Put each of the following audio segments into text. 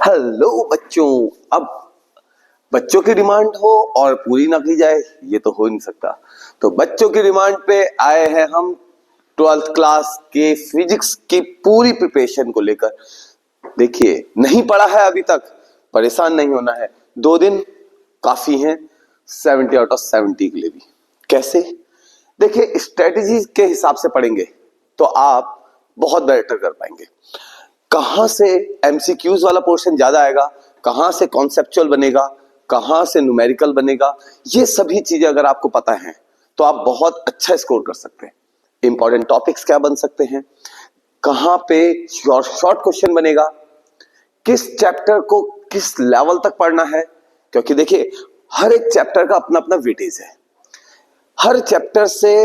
Hello बच्चों। अब बच्चों की डिमांड हो और पूरी ना की जाए ये तो हो ही नहीं सकता। तो बच्चों की डिमांड पे आए हैं हम 12th क्लास के फिजिक्स की पूरी प्रिपरेशन को लेकर। देखिए, नहीं पढ़ा है अभी तक, परेशान नहीं होना है, 2 दिन काफी हैं 70 आउट ऑफ 70 के लिए भी। कैसे? देखिए, स्ट्रेटेजी के हिसाब से पढ़ेंगे तो आप बहुत बेटर कर पाएंगे। कहां से एमसीक्यूज वाला पोर्शन ज्यादा आएगा, कहां से कॉन्सेप्चुअल बनेगा, कहां से न्यूमेरिकल बनेगा, ये सभी चीजें अगर आपको पता है तो आप बहुत अच्छा स्कोर कर सकते हैं। इंपॉर्टेंट टॉपिक्स क्या बन सकते हैं, कहां पे शॉर्ट क्वेश्चन बनेगा, किस चैप्टर को किस लेवल तक पढ़ना है। क्योंकि देखिए, हर एक चैप्टर का अपना अपना वेटेज है। हर चैप्टर से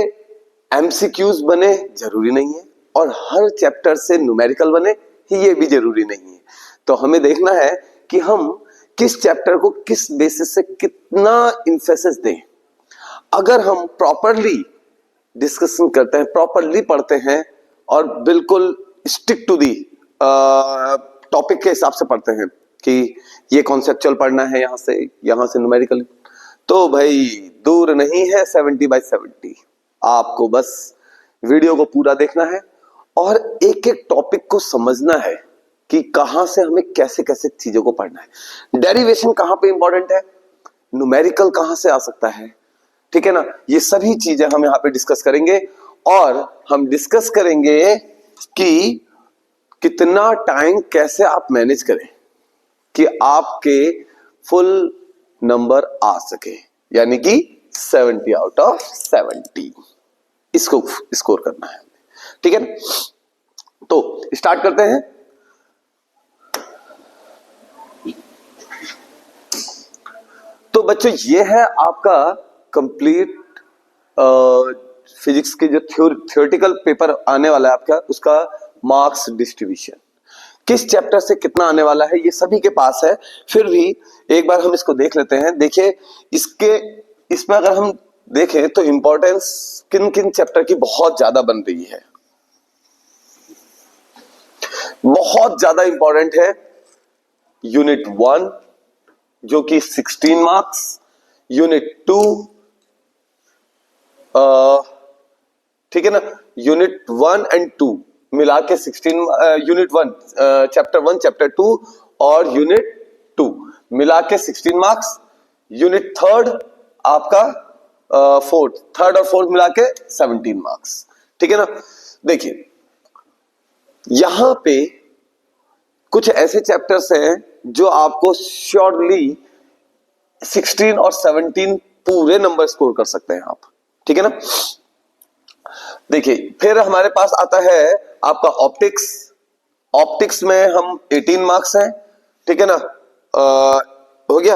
एमसीक्यूज बने जरूरी नहीं है और हर चैप्टर से न्यूमेरिकल बने ये भी जरूरी नहीं है। तो हमें देखना है कि हम किस चैप्टर को किस बेसिस से कितना इंफेसिस दें। अगर हम प्रॉपरली डिस्कशन करते हैं, प्रॉपरली पढ़ते हैं और बिल्कुल स्टिक टू दी टॉपिक के हिसाब से पढ़ते हैं कि ये कॉन्सेप्चुअल पढ़ना है यहां से न्यूमेरिकल, तो भाई दूर नहीं है 70/70। आपको बस वीडियो को पूरा देखना है और एक एक टॉपिक को समझना है कि कहां से हमें कैसे कैसे चीजों को पढ़ना है। डेरिवेशन कहां पे इंपॉर्टेंट है, न्यूमेरिकल कहां से आ सकता है, ठीक है ना। ये सभी चीजें हम यहाँ पे डिस्कस करेंगे और हम डिस्कस करेंगे कि कितना टाइम कैसे आप मैनेज करें कि आपके फुल नंबर आ सके, यानी कि 70 आउट ऑफ 70 इसको स्कोर करना है, ठीक है। तो स्टार्ट करते हैं। तो बच्चों, ये है आपका कंप्लीट फिजिक्स के जो थ्योरेटिकल पेपर आने वाला है आपका, उसका मार्क्स डिस्ट्रीब्यूशन किस चैप्टर से कितना आने वाला है ये सभी के पास है। फिर भी एक बार हम इसको देख लेते हैं। देखिए, इसमें अगर हम देखें तो इंपॉर्टेंस किन किन चैप्टर की बहुत ज्यादा बन रही है। बहुत ज्यादा इंपॉर्टेंट है यूनिट 1 जो कि 16 मार्क्स, यूनिट 2 ठीक है ना, यूनिट 1 एंड 2 मिला के 16, यूनिट 1 चैप्टर 1 चैप्टर 2 और यूनिट 2 मिला के 16 मार्क्स, यूनिट 3 आपका थर्ड और फोर्थ मिला के 17 मार्क्स, ठीक है ना। देखिए, यहां पे कुछ ऐसे चैप्टर्स हैं जो आपको श्योरली 16 और 17 पूरे नंबर स्कोर कर सकते हैं आप, ठीक है ना। देखिए, फिर हमारे पास आता है आपका ऑप्टिक्स। ऑप्टिक्स में हम 18 मार्क्स हैं, ठीक है ना, हो गया।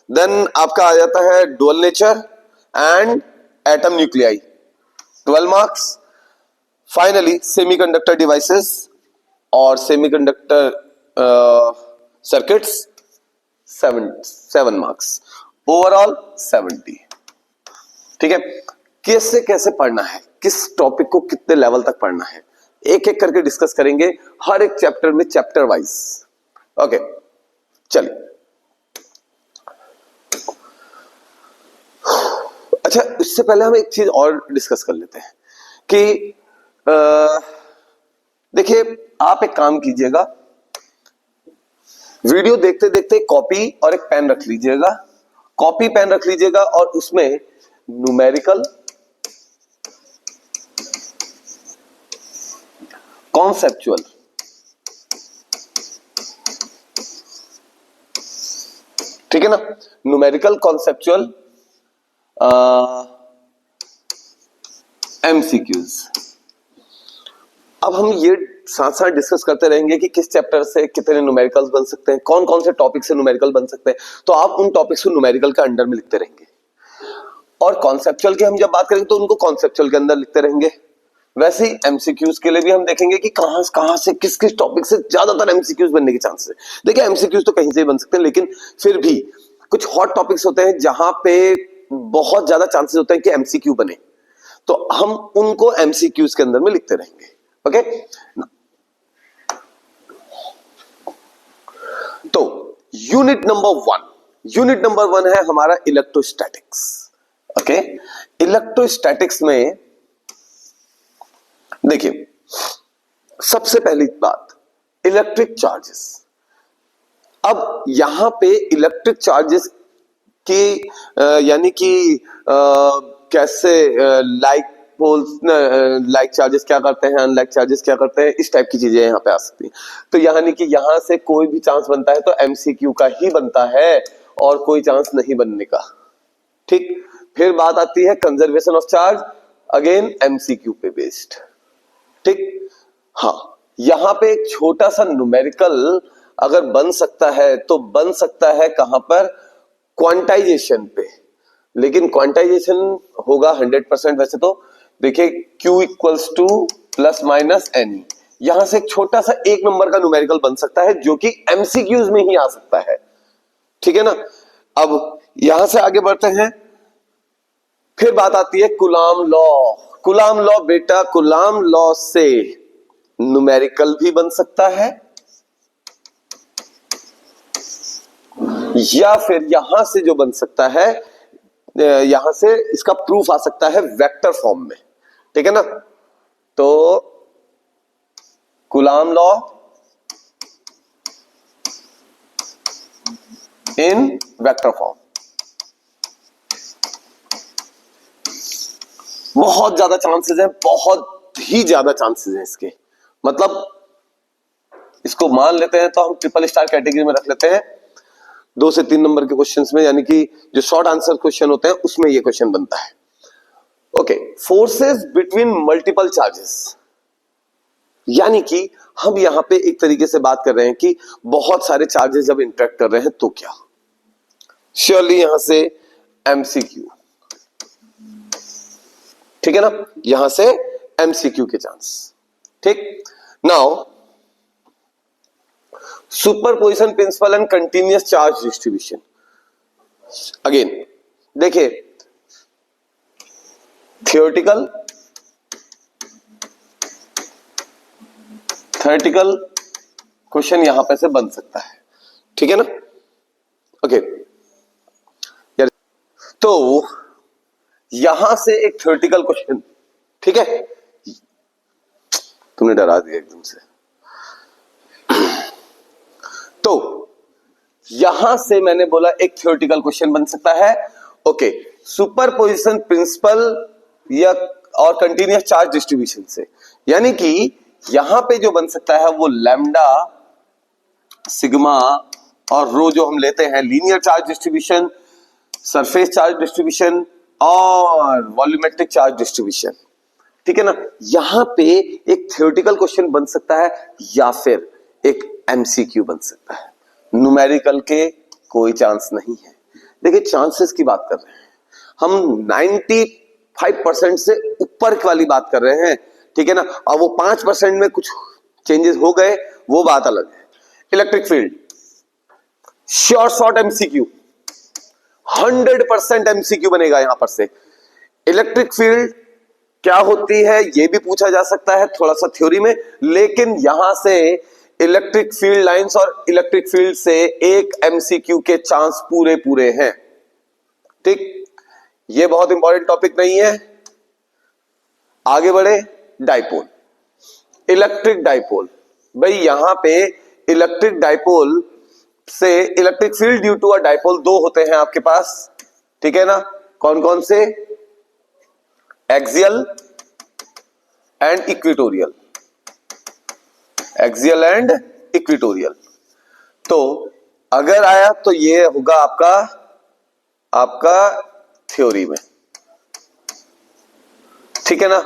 देन आपका आ जाता है dual nature and atom nuclei, 12 marks. Finally semiconductor devices और सेमीकंडक्टर सर्किट्स 7 मार्क्स, ओवरऑल 70, ठीक है। कैसे कैसे पढ़ना है, किस टॉपिक को कितने लेवल तक पढ़ना है, एक एक करके डिस्कस करेंगे हर एक चैप्टर में, चैप्टर वाइज। ओके, चलिए। अच्छा, इससे पहले हम एक चीज और डिस्कस कर लेते हैं कि देखिए, आप एक काम कीजिएगा, वीडियो देखते देखते कॉपी और एक पेन रख लीजिएगा। कॉपी पेन रख लीजिएगा और उसमें न्यूमेरिकल, कॉन्सेप्चुअल, ठीक है ना, न्यूमेरिकल, कॉन्सेप्चुअल, एमसीक्यूज। अब हम ये साथ साथ डिस्कस करते रहेंगे कि किस चैप्टर से कितने न्यूमेरिकल्स बन सकते हैं, कौन कौन से टॉपिक से न्यूमेरिकल बन सकते हैं। तो आप उन टॉपिक्स को न्यूमेरिकल के अंडर में लिखते रहेंगे और कॉन्सेप्चुअल की हम जब बात करेंगे तो उनको कॉन्सेप्चुअल के अंदर लिखते रहेंगे। वैसे ही एमसीक्यूज के लिए भी हम देखेंगे कि कहां से किस किस टॉपिक से ज्यादातर एमसीक्यूज बनने के चांसेस है। देखिए, एमसीक्यूज तो कहीं से भी बन सकते हैं, लेकिन फिर भी कुछ हॉट टॉपिक्स होते हैं जहां पे बहुत ज्यादा चांसेस होते हैं कि एमसीक्यू बने, तो हम उनको एमसीक्यूज के अंदर में लिखते रहेंगे। ओके, यूनिट नंबर वन है हमारा इलेक्ट्रोस्टैटिक्स। ओके, इलेक्ट्रोस्टैटिक्स में देखिए, सबसे पहली बात इलेक्ट्रिक चार्जेस। अब यहां पे इलेक्ट्रिक चार्जेस की यानी कि कैसे लाइक पोल्स, लाइक चार्जेस क्या करते हैं, अनलाइक चार्जेस क्या करते हैं, इस टाइप की चीजें यहां पे आ सकती हैं। तो यानी कि यहां से कोई भी चांस बनता है तो एमसीक्यू का ही बनता है और कोई चांस नहीं बनने का। ठीक, फिर बात आती है conservation of charge, again MCQ पे बेस्ड। ठीक, हाँ, यहां पे एक छोटा सा न्यूमेरिकल अगर बन सकता है तो बन सकता है कहां पर, क्वांटाइजेशन पे। लेकिन क्वांटाइजेशन होगा 100% वैसे तो। देखिए Q equals to plus minus n, यहां से एक छोटा सा एक नंबर का न्यूमेरिकल बन सकता है जो कि एमसीक्यूज में ही आ सकता है। ठीक है ना। अब यहां से आगे बढ़ते हैं, फिर बात आती है कुलाम लॉ। कुलाम लॉ बेटा, कुलाम लॉ से न्यूमेरिकल भी बन सकता है या फिर यहां से जो बन सकता है, यहां से इसका प्रूफ आ सकता है वेक्टर फॉर्म में। ठीक है ना। तो कुलाम लॉ इन वेक्टर फॉर्म, बहुत ज्यादा चांसेस हैं, बहुत ही ज्यादा चांसेस हैं इसके। मतलब इसको मान लेते हैं तो हम ट्रिपल स्टार कैटेगरी में रख लेते हैं 2 से 3 नंबर के क्वेश्चंस में, यानी कि जो शॉर्ट आंसर क्वेश्चन होते हैं उसमें ये क्वेश्चन बनता है। Okay, forces between multiple charges, यानी कि हम यहां पे एक तरीके से बात कर रहे हैं कि बहुत सारे चार्जेस जब इंटरेक्ट कर रहे हैं तो क्या, श्योरली यहां से एमसीक्यू। ठीक है ना, यहां से एमसीक्यू के चांस। ठीक, now superposition principle and continuous charge distribution. Again देखिए, थियोरेटिकल, थ्योरेटिकल क्वेश्चन यहां पे से बन सकता है। ठीक है ना। ओके, तो यहां से एक थ्योरेटिकल क्वेश्चन, ठीक है, तुमने डरा दिया एकदम से। तो यहां से मैंने बोला एक थ्योरेटिकल क्वेश्चन बन सकता है। ओके, सुपरपोजिशन प्रिंसिपल या और कंटिन्यूअस चार्ज डिस्ट्रीब्यूशन से, यानी कि यहां पे जो बन सकता है वो लैम्डा, सिग्मा और रो जो हम लेते हैं, linear charge distribution, surface charge distribution और वॉल्यूमेट्रिक चार्ज डिस्ट्रीब्यूशन। ठीक है ना। यहां पे एक थ्योरेटिकल क्वेश्चन बन सकता है या फिर एक एमसीक्यू बन सकता है। न्यूमेरिकल के कोई चांस नहीं है। देखिए, चांसेस की बात कर रहे हैं हम, 95% से ऊपर वाली बात कर रहे हैं। ठीक है ना। और वो 5% में कुछ चेंजेस हो गए वो बात अलग है। Electric field sure short MCQ, 100% MCQ बनेगा यहां पर से। इलेक्ट्रिक फील्ड क्या होती है ये भी पूछा जा सकता है थोड़ा सा थ्योरी में, लेकिन यहां से इलेक्ट्रिक फील्ड लाइंस और इलेक्ट्रिक फील्ड से एक एमसीक्यू के चांस पूरे पूरे हैं। ठीक, ये बहुत इंपॉर्टेंट टॉपिक नहीं है। आगे बढ़े, डाइपोल, इलेक्ट्रिक डाइपोल। भाई यहां पे इलेक्ट्रिक डाइपोल से electric field due to a dipole दो होते हैं आपके पास। ठीक है ना, कौन कौन से, axial and equatorial, axial and equatorial. तो अगर आया तो ये होगा आपका थ्योरी में। ठीक है ना।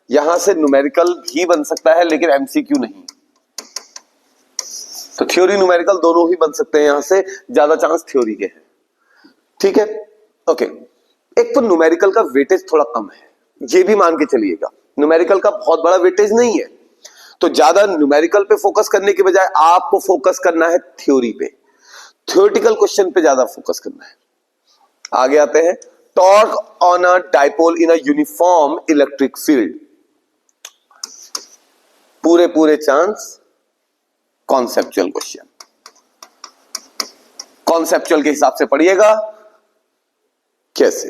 यहां से न्यूमेरिकल भी बन सकता है लेकिन एमसीक्यू नहीं। तो थ्योरी न्यूमेरिकल दोनों ही बन सकते हैं, यहां से ज्यादा चांस थ्योरी के हैं। ठीक है। ओके, एक तो न्यूमेरिकल का वेटेज थोड़ा कम है, ये भी मान के चलिएगा। न्यूमेरिकल का बहुत बड़ा वेटेज नहीं है, तो ज्यादा न्यूमेरिकल पे फोकस करने के बजाय आपको फोकस करना है थ्योरी पे, थ्योरेटिकल क्वेश्चन पे ज्यादा फोकस करना है। आगे आते हैं, torque on a dipole in a uniform electric field, पूरे चांस कॉन्सेप्चुअल क्वेश्चन। कॉन्सेप्चुअल के हिसाब से पढ़िएगा। कैसे?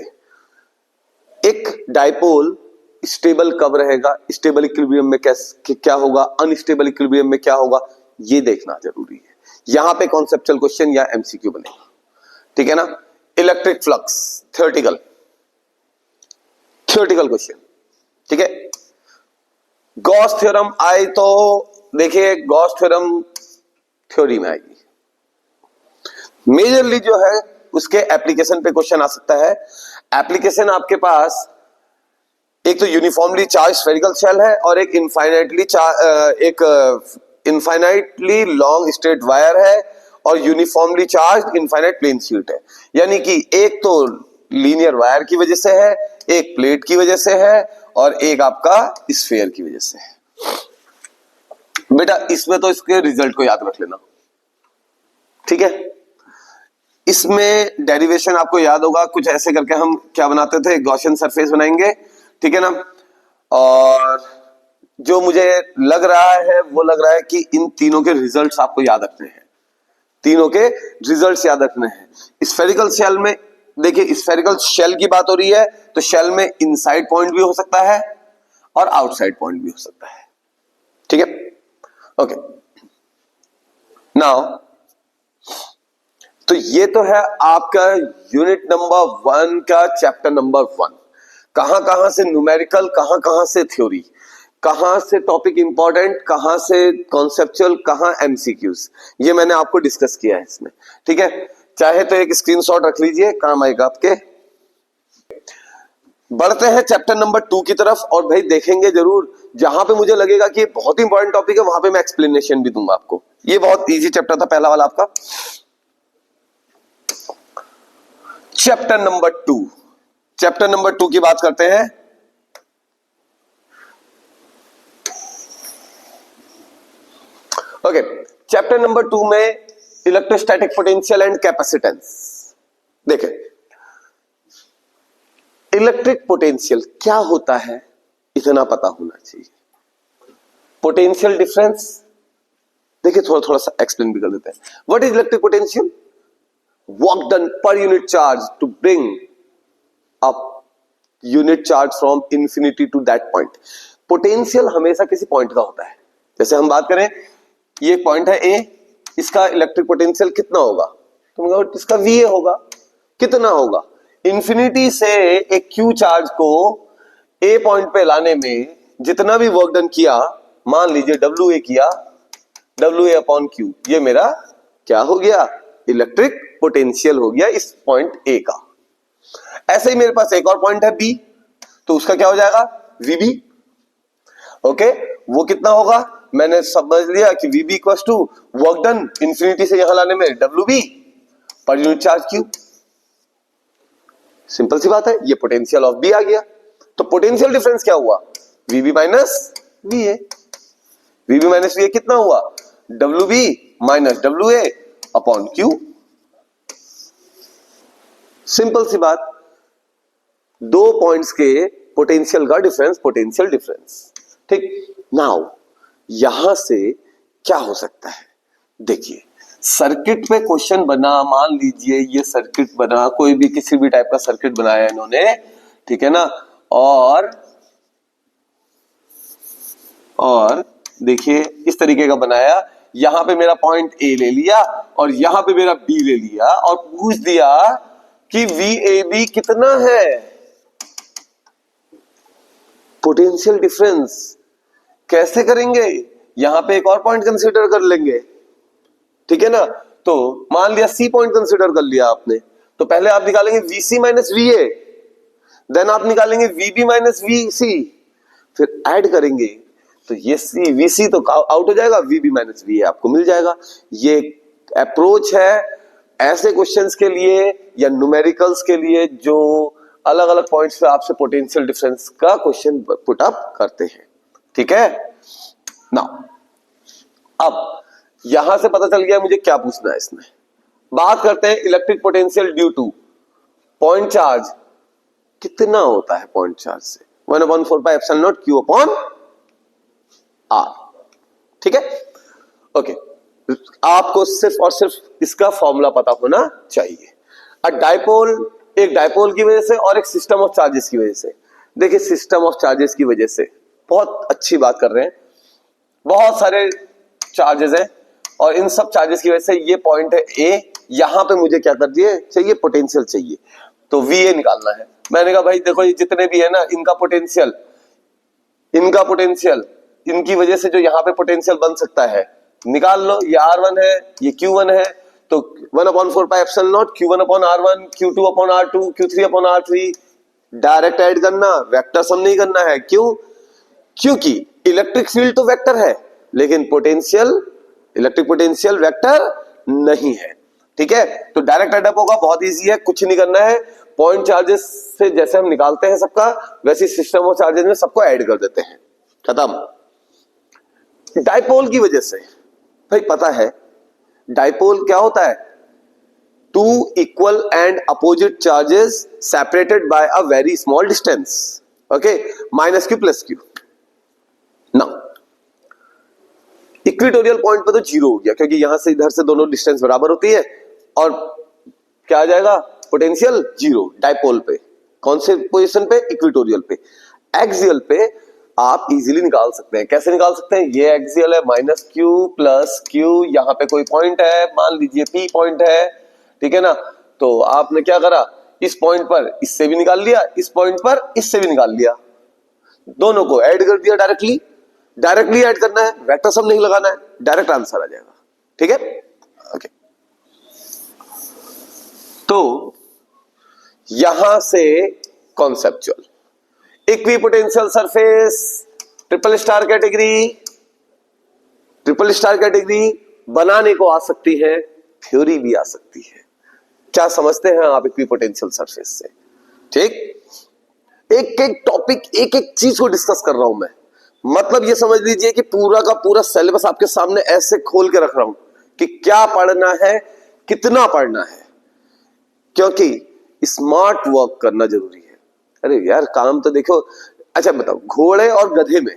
एक डाइपोल स्टेबल कब रहेगा, स्टेबल इक्विलिब्रियम में क्या होगा, अनस्टेबल इक्विलिब्रियम में क्या होगा, ये देखना जरूरी है। यहां पे कॉन्सेप्चुअल क्वेश्चन या एमसीक्यू बनेगा, ठीक है ना। इलेक्ट्रिक फ्लक्स थ्योरेटिकल क्वेश्चन, ठीक है। गॉस थ्योरम आए तो देखिए, गॉस थ्योरम थ्योरी में आएगी। मेजरली जो है उसके एप्लीकेशन पे क्वेश्चन आ सकता है। एप्लीकेशन आपके पास एक तो यूनिफॉर्मली चार्ज स्फेरिकल शेल है और एक इनफाइनाइटली लॉन्ग स्ट्रेट वायर है और uniformly charge infinite plane sheet है। यानी कि एक तो लीनियर वायर की वजह से है, एक प्लेट की वजह से है और एक आपका स्फीयर की वजह से है। बेटा इसमें तो इसके रिजल्ट को याद रख लेना, ठीक है। इसमें डेरिवेशन आपको याद होगा, कुछ ऐसे करके हम क्या बनाते थे, गॉसियन सरफेस बनाएंगे, ठीक है ना। और जो मुझे लग रहा है वो लग रहा है कि इन तीनों के रिजल्ट्स आपको याद रखने हैं, तीनों के रिजल्ट्स याद रखने हैं। स्फेरिकल शेल में देखिए, स्फेरिकल शेल की बात हो रही है तो शेल में इनसाइड पॉइंट भी हो सकता है और आउटसाइड पॉइंट भी हो सकता है, ठीक है। ओके, नाउ तो ये तो है आपका यूनिट नंबर 1 का चैप्टर नंबर 1। कहां से न्यूमेरिकल, कहां से थ्योरी, कहां से टॉपिक इंपॉर्टेंट, कहां से कॉन्सेप्चुअल, कहां एमसीक्यूज, ये मैंने आपको डिस्कस किया है इसमें, ठीक है। चाहे तो एक स्क्रीनशॉट रख लीजिए, काम आएगा आपके। बढ़ते हैं चैप्टर नंबर 2 की तरफ और भाई देखेंगे जरूर, जहां पे मुझे लगेगा कि ये बहुत इंपॉर्टेंट टॉपिक है वहां पे मैं एक्सप्लेनेशन भी दूंगा आपको। ये बहुत इजी चैप्टर था पहला वाला आपका, चैप्टर नंबर 2। चैप्टर नंबर 2 की बात करते हैं। ओके, चैप्टर नंबर 2 में इलेक्ट्रोस्टैटिक पोटेंशियल एंड कैपेसिटेंस। देखें, इलेक्ट्रिक पोटेंशियल क्या होता है इतना पता होना चाहिए। पोटेंशियल डिफरेंस देखिए, थोड़ा सा एक्सप्लेन भी कर देते हैं। What is electric potential? Work done per unit charge to bring up unit charge from infinity to that point. Potential हमेशा किसी पॉइंट का होता है। जैसे हम बात करें, ये पॉइंट है ए, इसका इलेक्ट्रिक पोटेंशियल कितना होगा, तो इसका VA होगा। कितना होगा? इंफिनिटी से एक क्यू चार्ज को ए पॉइंट पे लाने में जितना भी वर्क डन किया, मान लीजिए WA किया, WA अपॉन क्यू, ये मेरा क्या हो गया? इलेक्ट्रिक पोटेंशियल हो गया इस पॉइंट ए का। ऐसे ही मेरे पास एक और पॉइंट है बी, तो उसका क्या हो जाएगा? VB। ओके, वो कितना होगा? मैंने समझ लिया कि VB equals to work done infinity से यहां लाने में WB पर यूनिट चार्ज क्यू। सिंपल सी बात है, ये पोटेंशियल ऑफ B आ गया। तो पोटेंशियल डिफरेंस क्या हुआ? VB minus VA। VB minus VA कितना हुआ? WB minus WA upon q. Simple सी बात, दो पॉइंट्स के पोटेंशियल का डिफरेंस, पोटेंशियल डिफरेंस, ठीक। नाउ यहां से क्या हो सकता है? देखिए, सर्किट पे क्वेश्चन बना, मान लीजिए ये सर्किट बना, कोई भी किसी भी टाइप का सर्किट बनाया इन्होंने, ठीक है ना। और देखिए इस तरीके का बनाया, यहां पे मेरा पॉइंट ए ले लिया और यहां पे मेरा बी ले लिया और पूछ दिया कि VAB कितना है। पोटेंशियल डिफरेंस कैसे करेंगे? यहां पे एक और पॉइंट कंसीडर कर लेंगे, ठीक है ना। तो मान लिया C पॉइंट कंसीडर कर लिया आपने, तो पहले आप निकालेंगे VC माइनस VA, देन आप निकालेंगे VB माइनस VC, फिर ऐड करेंगे तो ये VC तो आउट हो जाएगा, VB माइनस VA आपको मिल जाएगा। ये अप्रोच है ऐसे क्वेश्चंस के लिए या न्यूमेरिकल्स के लिए जो अलग अलग पॉइंट्स पे आपसे पोटेंशियल डिफरेंस का क्वेश्चन पुट अप करते हैं, ठीक है ना। अब यहां से पता चल गया मुझे क्या पूछना है इसमें। बात करते हैं electric potential due two point charge कितना होता है पॉइंट चार्ज से? 1/4πε0 Q/R, ठीक है। ओके, आपको सिर्फ और सिर्फ इसका फॉर्मूला पता होना चाहिए। डाइपोल, एक डाइपोल की वजह से और एक सिस्टम ऑफ चार्जेस की वजह से। देखिए सिस्टम ऑफ चार्जेस की वजह से बहुत अच्छी बात कर रहे हैं, बहुत सारे चार्जेस हैं और इन सब चार्जेस की वजह से ये पॉइंट है ए, यहां पे मुझे क्या कर दिए चाहिए, पोटेंशियल चाहिए, तो वी ए निकालना है। मैंने कहा भाई देखो ये जितने भी है ना इनका पोटेंशियल इनकी वजह से जो यहाँ पे पोटेंशियल बन सकता है निकाल लो। ये R1 है, ये Q1 है, तो 1/4 पाई epsilon not Q1 upon R1, Q2 upon R2, Q3 upon R3। Direct add करना, वेक्टर सम नहीं करना है। क्यों? क्योंकि इलेक्ट्रिक फील्ड तो वेक्टर है लेकिन पोटेंशियल, इलेक्ट्रिक पोटेंशियल वेक्टर नहीं है। ठीक है, तो डायरेक्ट एडअप होगा, बहुत इजी है, कुछ नहीं करना है। पॉइंट चार्जेस से जैसे हम निकालते हैं सबका, वैसे सिस्टम ऑफ चार्जेस में सबको ऐड कर देते हैं, खत्म। डाइपोल की वजह से भाई पता है डाइपोल क्या होता है, two equal and opposite charges separated by a very small distance. Okay, minus Q plus Q. ना इक्विटोरियल पॉइंट पे तो जीरो हो गया क्योंकि यहां से इधर से दोनों डिस्टेंस बराबर होती है और क्या आ जाएगा, पोटेंशियल जीरो। डाइपोल पे कौन से पोजीशन पे, इक्विटोरियल पे। एक्सियल पे आप इजीली निकाल सकते हैं। कैसे निकाल सकते हैं, ये एक्सियल है, माइनस क्यू प्लस क्यू, यहां पे कोई पॉइंट है, मान लीजिए पी पॉइंट है, ठीक है ना। तो आपने क्या करा, इस पॉइंट पर इससे भी निकाल लिया, इस पॉइंट पर इससे भी निकाल लिया, दोनों को ऐड कर दिया। डायरेक्टली ऐड करना है, वेक्टर सम नहीं लगाना है, डायरेक्ट आंसर आ जाएगा। ठीक है, ओके। तो यहां से conceptual, equipotential surface, triple star category बनाने को आ सकती है, थ्योरी भी आ सकती है। क्या समझते हैं आप इक्विपोटेंशियल सरफेस से? ठीक, एक एक टॉपिक, एक एक चीज को डिस्कस कर रहा हूं मैं। मतलब ये समझ लीजिए कि पूरा का पूरा सिलेबस आपके सामने ऐसे खोल के रख रहा हूं कि क्या पढ़ना है, कितना पढ़ना है, क्योंकि स्मार्ट वर्क करना जरूरी है। अरे यार काम तो देखो, अच्छा बताओ, घोड़े और गधे में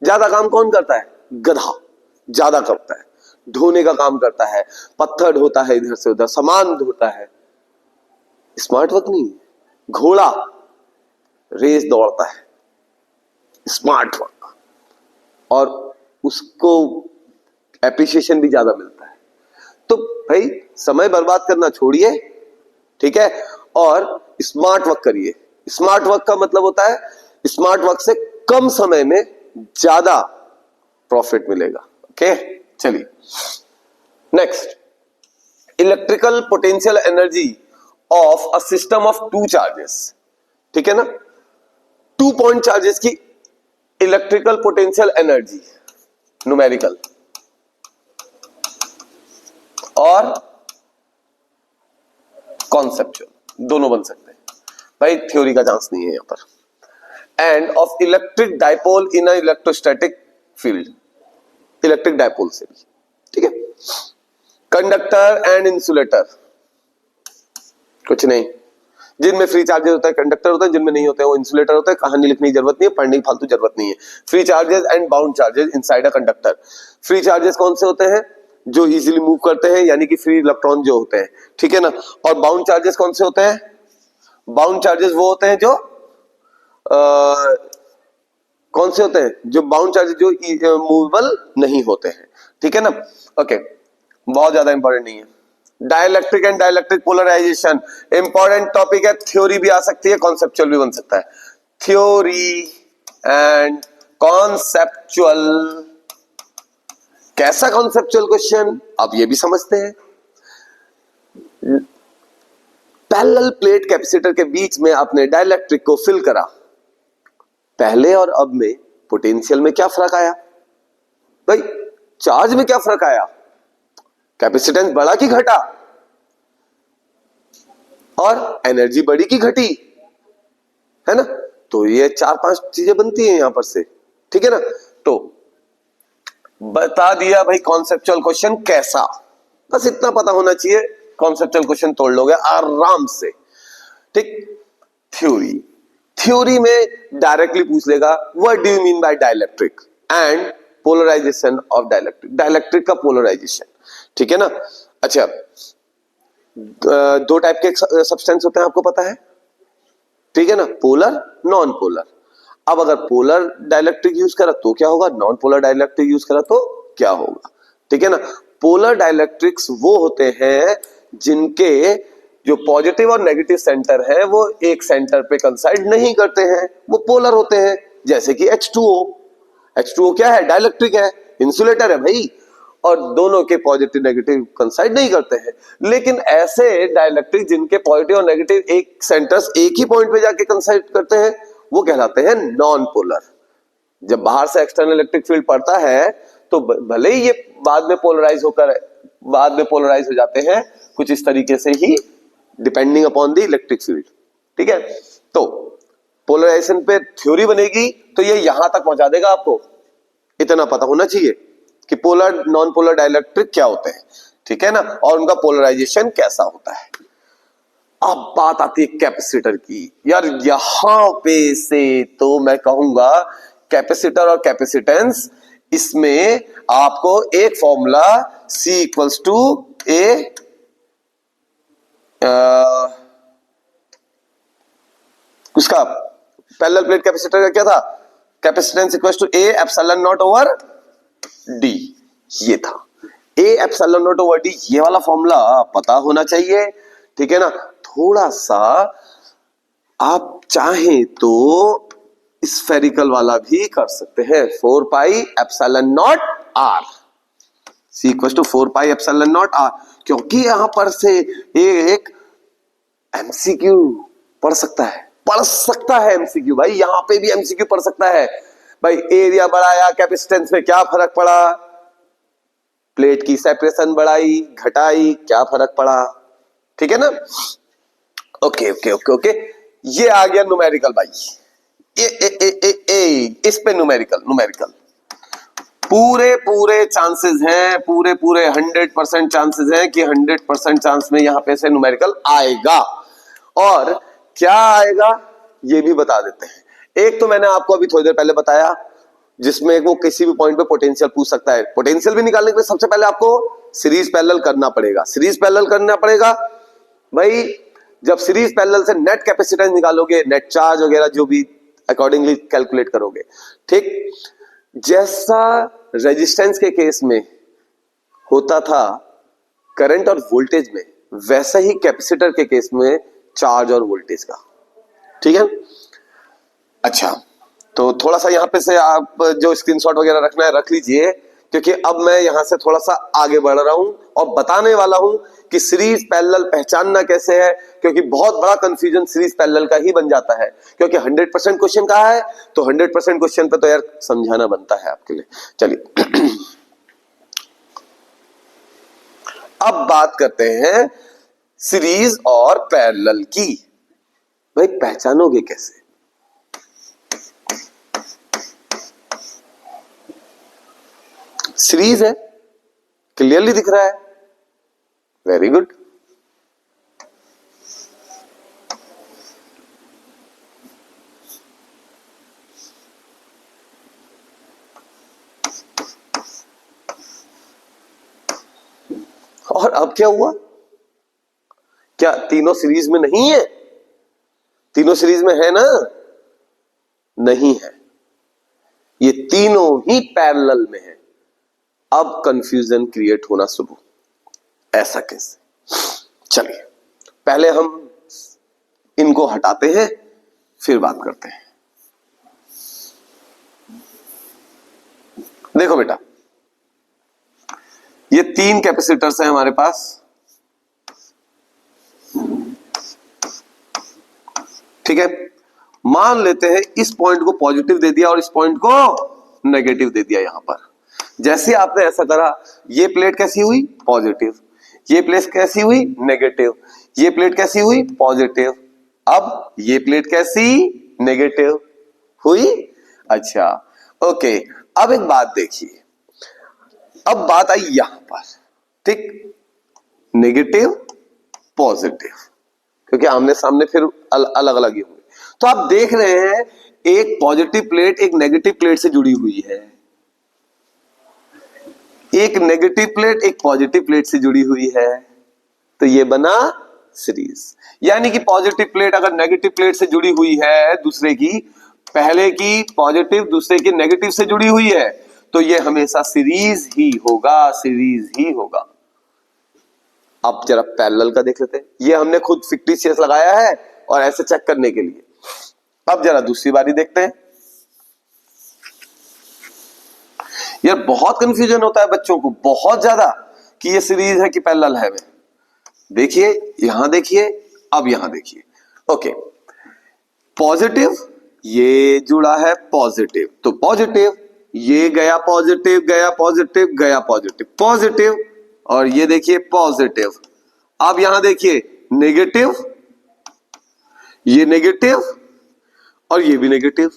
ज्यादा काम कौन करता है? गधा ज्यादा करता है, ढोने का काम करता है, पत्थर ढोता है, इधर से उधर सामान ढोता है। स्मार्ट वर्क नहीं है। घोड़ा रेस दौड़ता है, स्मार्ट वर्क, और उसको एप्रिसिएशन भी ज्यादा मिलता है। तो भाई समय बर्बाद करना छोड़िए, ठीक है, और स्मार्ट वर्क करिए। स्मार्ट वर्क का मतलब होता है स्मार्ट वर्क से कम समय में ज्यादा प्रॉफिट मिलेगा। ओके, चलिए next, electrical potential energy of a system of two charges. ठीक है ना, 2 पॉइंट चार्जेस की इलेक्ट्रिकल पोटेंशियल एनर्जी, न्यूमेरिकल और कॉन्सेप्चुअल, दोनों बन सकते हैं भाई, थ्योरी का चांस नहीं है यहां पर। End of electric dipole in a electrostatic field, electric dipole से भी, ठीक है। कंडक्टर एंड इंसुलेटर, कुछ नहीं, जिनमें फ्री चार्जेस होता है कंडक्टर होता है, जिनमें नहीं होते वो इंसुलेटर होता है। कहानी लिखने की जरूरत नहीं है, पढ़ने की फालतू जरूरत नहीं है। Free charges and bound charges inside a conductor. Free charges कौन से होते हैं? जो इजीली मूव करते हैं, यानी कि फ्री इलेक्ट्रॉन जो होते हैं, ठीक है ना। और बाउंड चार्जेस कौन से होते हैं? बाउंड चार्जेस वो होते हैं जो कौन से होते हैं? जो बाउंड चार्जेस जो मूवेबल नहीं होते हैं, ठीक है ना। ओके, बहुत ज्यादा इंपॉर्टेंट नहीं है। Dielectric and dielectric polarisation important topic है, थ्योरी भी आ सकती है, कॉन्सेप्चुअल भी बन सकता है। थ्योरी एंड कॉन्सेप्चुअल, कैसा कॉन्सेप्चुअल क्वेश्चन आप ये भी समझते हैं। पैरेलल प्लेट कैपेसिटर के बीच में आपने डाइलेक्ट्रिक को फिल करा, पहले और अब में पोटेंशियल में क्या फर्क आया भाई? चार्ज में क्या फर्क आया? कैपेसिटेंस बढ़ा कि घटा? और एनर्जी बढ़ी कि घटी? है ना, तो ये 4-5 चीजें बनती हैं यहां पर से, ठीक है ना। तो बता दिया भाई कॉन्सेप्चुअल क्वेश्चन कैसा, बस इतना पता होना चाहिए, कॉन्सेप्चुअल क्वेश्चन तोड़ लोगे आराम से, ठीक। थ्योरी में डायरेक्टली पूछ लेगा what do you mean by dielectric and polarisation of dielectric, dielectric का पोलराइजेशन, ठीक है ना। अच्छा, दो टाइप के सब्सटेंस होते हैं आपको पता है, ठीक है ना, पोलर, नॉन पोलर। अब अगर पोलर डाइलेक्ट्रिक यूज करा तो क्या होगा, नॉन पोलर डाइलेक्ट्रिक यूज करा तो क्या होगा, ठीक है ना। पोलर डाइलेक्ट्रिक्स वो होते हैं जिनके जो पॉजिटिव और नेगेटिव सेंटर है वो एक सेंटर पे कंसाइड नहीं करते हैं, वो पोलर होते हैं। जैसे कि H2O, H2O क्या है, डाइलेक्ट्रिक है, इंसुलेटर है भाई, और दोनों के पॉजिटिव नेगेटिव कंसाइड नहीं करते हैं। लेकिन ऐसे डाइलेक्ट्रिक जिनके पॉजिटिव और नेगेटिव एक सेंटर्स एक ही पॉइंट पे जाके कंसाइड करते हैं वो कहलाते हैं नॉन पोलर। जब बाहर से एक्सटर्नल इलेक्ट्रिक फील्ड पड़ता है तो भले ही ये बाद में पोलराइज हो जाते हैं कुछ इस तरीके से ही, depending upon the electric field, ठीक है। तो पोलराइजेशन पे थ्योरी बनेगी तो ये यहां तक पहुंचा देगा, आपको इतना पता होना चाहिए कि पोलर नॉन पोलर डाइलेक्ट्रिक क्या होते हैं, ठीक है ना, और उनका पोलराइजेशन कैसा होता है। अब बात आती है कैपेसिटर की। यार यहां पे से तो मैं कहूंगा कैपेसिटर और कैपेसिटेंस, इसमें आपको एक formula C equals to A उसका पैरेलल प्लेट कैपेसिटर का क्या था, capacitance equals to A epsilon naught over D, ये था A epsilon naught over D. ये वाला फॉर्मूला पता होना चाहिए, ठीक है ना। थोड़ा सा आप चाहें तो स्फेरिकल वाला भी कर सकते हैं, 4 pi epsilon naught R, C equals to 4 pi epsilon naught R, क्योंकि यहां पर से एक एमसीक्यू पढ़ सकता है एमसीक्यू भाई, यहां पे भी एमसीक्यू पढ़ सकता है भाई। एरिया बढ़ाया, कैपेसिटेंस में क्या फर्क पड़ा, प्लेट की सेपरेशन बढ़ाई घटाई, क्या फर्क पड़ा, ठीक है ना। ओके ओके ओके ओके, ये आ गया न्यूमेरिकल भाई, इस पे न्यूमेरिकल पूरे चांसेस हैं, पूरे 100% चांसेस हैं कि 100% चांस में यहां पे से न्यूमेरिकल आएगा। और क्या आएगा ये भी बता देते हैं। एक तो मैंने आपको अभी थोड़ी देर पहले बताया, जिसमें वो किसी भी पॉइंट पे पोटेंशियल पूछ सकता है। पोटेंशियल भी निकालने के लिए सबसे पहले आपको सीरीज पैरेलल करना पड़ेगा भाई। जब सीरीज पैरेलल से नेट कैपेसिटेंस निकालोगे, नेट चार्ज वगैरह जो भी अकॉर्डिंगली कैलकुलेट करोगे, ठीक। जैसा रेजिस्टेंस के केस में होता था करंट और वोल्टेज में, वैसा ही कैपेसिटर के केस में चार्ज और वोल्टेज का, ठीक है। अच्छा, तो थोड़ा सा यहां पे से आप जो स्क्रीनशॉट वगैरह रखना है रख लीजिए, क्योंकि अब मैं यहां से थोड़ा सा आगे बढ़ रहा हूं और बताने वाला हूं कि सीरीज पैरेलल पहचानना कैसे है, क्योंकि बहुत बड़ा कंफ्यूजन सीरीज पैरेलल का ही बन जाता है। क्योंकि 100% क्वेश्चन कहा है तो 100% क्वेश्चन पे तो यार समझाना बनता है आपके लिए। चलिए अब बात करते हैं सीरीज और पैरेलल की। भाई पहचानोगे कैसे, सीरीज है, क्लियरली दिख रहा है, वेरी गुड। और अब क्या हुआ, क्या तीनों सीरीज में नहीं है, तीनों सीरीज में है ना, नहीं है, ये तीनों ही पैरेलल में है। अब कंफ्यूजन क्रिएट होना शुरू, ऐसा कैसे। चलिए पहले हम इनको हटाते हैं फिर बात करते हैं। देखो बेटा, ये 3 कैपेसिटर्स हैं हमारे पास, ठीक है। मान लेते हैं इस पॉइंट को पॉजिटिव दे दिया और इस पॉइंट को नेगेटिव दे दिया। यहां पर जैसे आपने ऐसा करा, ये प्लेट कैसी हुई, पॉजिटिव, ये प्लेट कैसी हुई, नेगेटिव, ये प्लेट कैसी हुई, पॉजिटिव, अब ये प्लेट कैसी, नेगेटिव हुई। अच्छा ओके, अब एक बात देखिए, अब बात आई यहां पर, ठीक, नेगेटिव पॉजिटिव, क्योंकि आमने सामने फिर अलग अलग ही होंगे। तो आप देख रहे हैं एक पॉजिटिव प्लेट एक नेगेटिव प्लेट से जुड़ी हुई है, एक नेगेटिव प्लेट एक पॉजिटिव प्लेट से जुड़ी हुई है, तो ये बना सीरीज। यानी कि पॉजिटिव प्लेट अगर नेगेटिव प्लेट से जुड़ी हुई है, दूसरे की, पहले की पॉजिटिव दूसरे की नेगेटिव से जुड़ी हुई है, तो ये हमेशा सीरीज ही होगा, सीरीज ही होगा। अब जरा पैरेलल का देख लेते हैं। ये हमने खुद फिक्टिशियस लगाया है और ऐसे चेक करने के लिए। अब जरा दूसरी बारी देखते हैं। यार बहुत कंफ्यूजन होता है बच्चों को, बहुत ज्यादा, कि ये सीरीज है कि पैरेलल है। देखिए यहां देखिए, अब यहां देखिए। ओके, पॉजिटिव ये जुड़ा है पॉजिटिव, तो पॉजिटिव ये गया पॉजिटिव, गया पॉजिटिव, गया पॉजिटिव, पॉजिटिव, और ये देखिए पॉजिटिव। अब यहां देखिए नेगेटिव, ये नेगेटिव और ये भी नेगेटिव।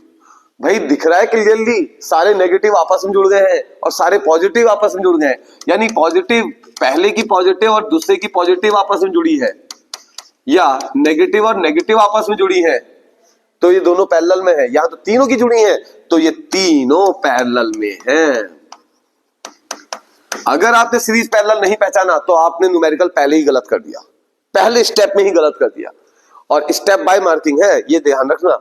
भाई दिख रहा है क्लियरली, सारे नेगेटिव आपस में जुड़ गए हैं और सारे पॉजिटिव आपस में जुड़ गए हैं। यानी पॉजिटिव, पहले की पॉजिटिव और दूसरे की पॉजिटिव आपस में जुड़ी है, या नेगेटिव और नेगेटिव आपस में जुड़ी है, तो ये दोनों पैरेलल में है। यहां तो तीनों की जुड़ी है, तो ये तीनों पैरेलल में हैं। अगर आपने सीरीज पैरेलल नहीं पहचाना तो आपने न्यूमेरिकल पहले ही गलत कर दिया, पहले स्टेप में ही गलत कर दिया। और स्टेप बाय मार्किंग है, ये ध्यान रखना।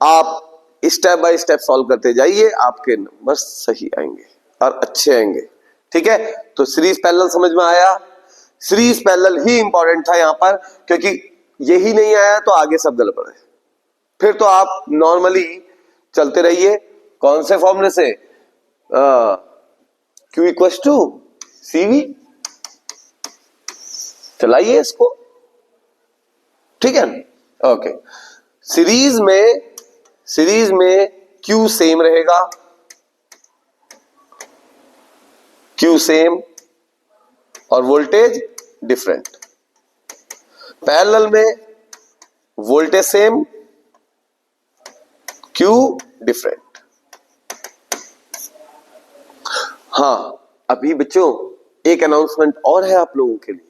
आप स्टेप बाय स्टेप सॉल्व करते जाइए, आपके नंबर सही आएंगे और अच्छे आएंगे। ठीक है, तो सीरीज पैरेलल समझ में आया। सीरीज पैरेलल ही इंपॉर्टेंट था यहां पर, क्योंकि यही नहीं आया तो आगे सब गड़बड़ है। फिर तो आप नॉर्मली चलते रहिए, कौन से फॉर्मूले से, Q इक्वल्स टू CV, चलाइए इसको। ठीक है, ओके। सीरीज में Q सेम रहेगा, Q सेम और वोल्टेज डिफरेंट। पैरेलल में वोल्टेज सेम, Q डिफरेंट। हाँ, अभी बच्चों एक अनाउंसमेंट और है आप लोगों के लिए।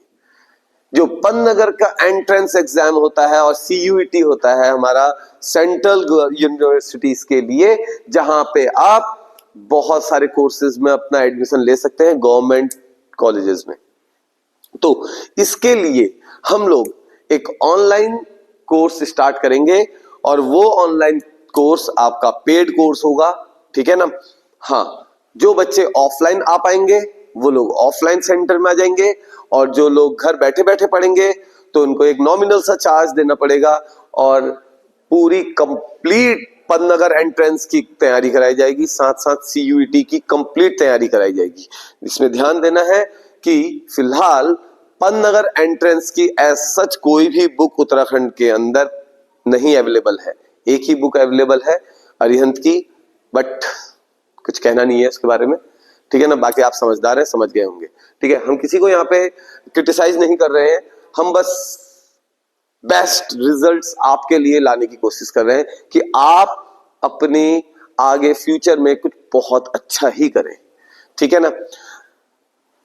जो पन्नगर का एंट्रेंस एग्जाम होता है और CUET होता है हमारा सेंट्रल यूनिवर्सिटीज के लिए, जहां पे आप बहुत सारे कोर्सेज में अपना एडमिशन ले सकते हैं गवर्नमेंट कॉलेजेस में। तो इसके लिए हम लोग एक ऑनलाइन कोर्स स्टार्ट करेंगे, और वो ऑनलाइन कोर्स आपका पेड कोर्स होगा। ठीक है ना। हाँ, जो बच्चे ऑफलाइन आ पाएंगे वो लोग ऑफलाइन सेंटर में आ जाएंगे, और जो लोग घर बैठे बैठे पढ़ेंगे तो उनको एक नॉमिनल सा चार्ज देना पड़ेगा, और पूरी कंप्लीट पन्नगर एंट्रेंस की तैयारी कराई जाएगी, साथ साथ CUET की कंप्लीट तैयारी कराई जाएगी। इसमें ध्यान देना है कि फिलहाल पन्नगर एंट्रेंस की एज सच कोई भी बुक उत्तराखंड के अंदर नहीं अवेलेबल है। एक ही बुक अवेलेबल है अरिहंत की, बट कुछ कहना नहीं है उसके बारे में। ठीक है ना, बाकी आप समझदार हैं, समझ गए होंगे। ठीक है, हम किसी को यहाँ पे क्रिटिसाइज नहीं कर रहे हैं, हम बस बेस्ट रिजल्ट्स आपके लिए लाने की कोशिश कर रहे हैं कि आप अपने आगे फ्यूचर में कुछ बहुत अच्छा ही करें। ठीक है ना।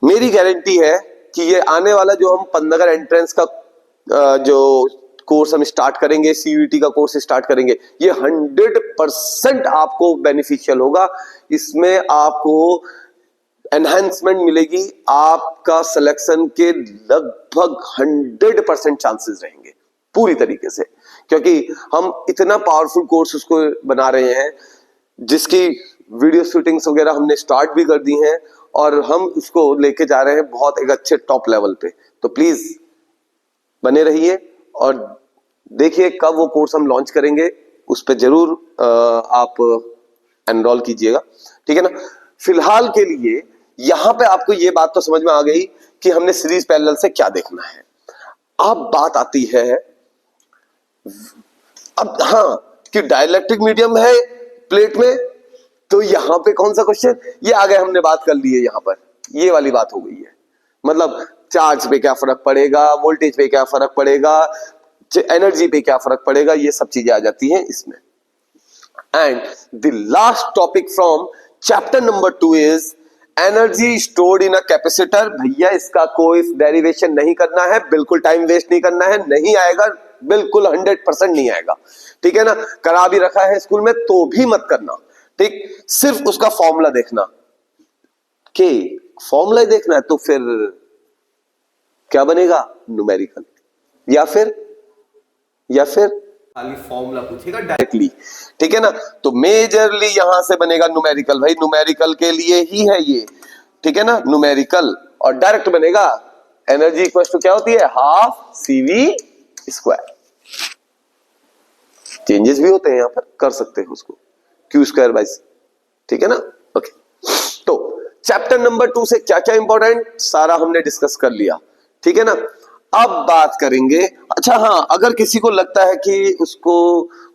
मेरी गारंटी है कि ये आने वाला जो हम पन्नगर एंट्रेंस का जो कोर्स हम स्टार्ट करेंगे, CUET का कोर्स स्टार्ट करेंगे, ये 100% आपको बेनिफिशियल होगा। इसमें आपको एनहांसमेंट मिलेगी, आपका सिलेक्शन के लगभग 100% चांसेस रहेंगे पूरी तरीके से, क्योंकि हम इतना पावरफुल कोर्स उसको बना रहे हैं, जिसकी वीडियो शूटिंग्स वगैरह हमने स्टार्ट भी कर दी हैं, और हम उसको लेके जा रहे हैं बहुत एक अच्छे टॉप लेवल पे। तो प्लीज बने रहिए और देखिए कब वो कोर्स हम लॉन्च करेंगे, उस पर जरूर आप एनरोल कीजिएगा। ठीक है ना। फिलहाल के लिए यहां पे आपको ये बात तो समझ में आ गई कि हमने सीरीज पैरेलल से क्या देखना है। अब बात आती है, अब हाँ, कि डाइलेक्ट्रिक मीडियम है प्लेट में, तो यहां पे कौन सा क्वेश्चन, ये आगे हमने बात कर ली है। यहां पर ये वाली बात हो गई है, मतलब चार्ज पे क्या फर्क पड़ेगा, वोल्टेज पे क्या फर्क पड़ेगा, एनर्जी पे क्या फर्क पड़ेगा, ये सब चीजें आ जाती हैं इसमें। And the last topic from chapter number 2 is energy stored in a capacitor. भैया इसका कोई डेरिवेशन नहीं करना है, बिल्कुल टाइम वेस्ट नहीं करना है, नहीं आएगा, बिल्कुल 100% नहीं आएगा। ठीक है ना। करा भी रखा है स्कूल में तो भी मत करना। ठीक, सिर्फ उसका फॉर्मूला देखना, K फॉर्मूला देखना है तो फिर क्या बनेगा, न्यूमेरिकल, या फिर खाली फॉर्मूला पूछेगा डायरेक्टली, ठीक है ना। तो मेजरली यहां से बनेगा न्यूमेरिकल, भाई न्यूमेरिकल के लिए ही है ये, ठीक है ना, न्यूमेरिकल। और डायरेक्ट बनेगा एनर्जी इक्वल टू क्या होती है, हाफ CV स्क्वायर। चेंजेस भी होते हैं यहां पर, कर सकते हैं उसको, Q स्क्वायर बाई C, ठीक है ना। ओके, तो चैप्टर नंबर 2 से क्या क्या इंपॉर्टेंट सारा हमने डिस्कस कर लिया, ठीक है ना। अब बात करेंगे, अच्छा हाँ, अगर किसी को लगता है कि उसको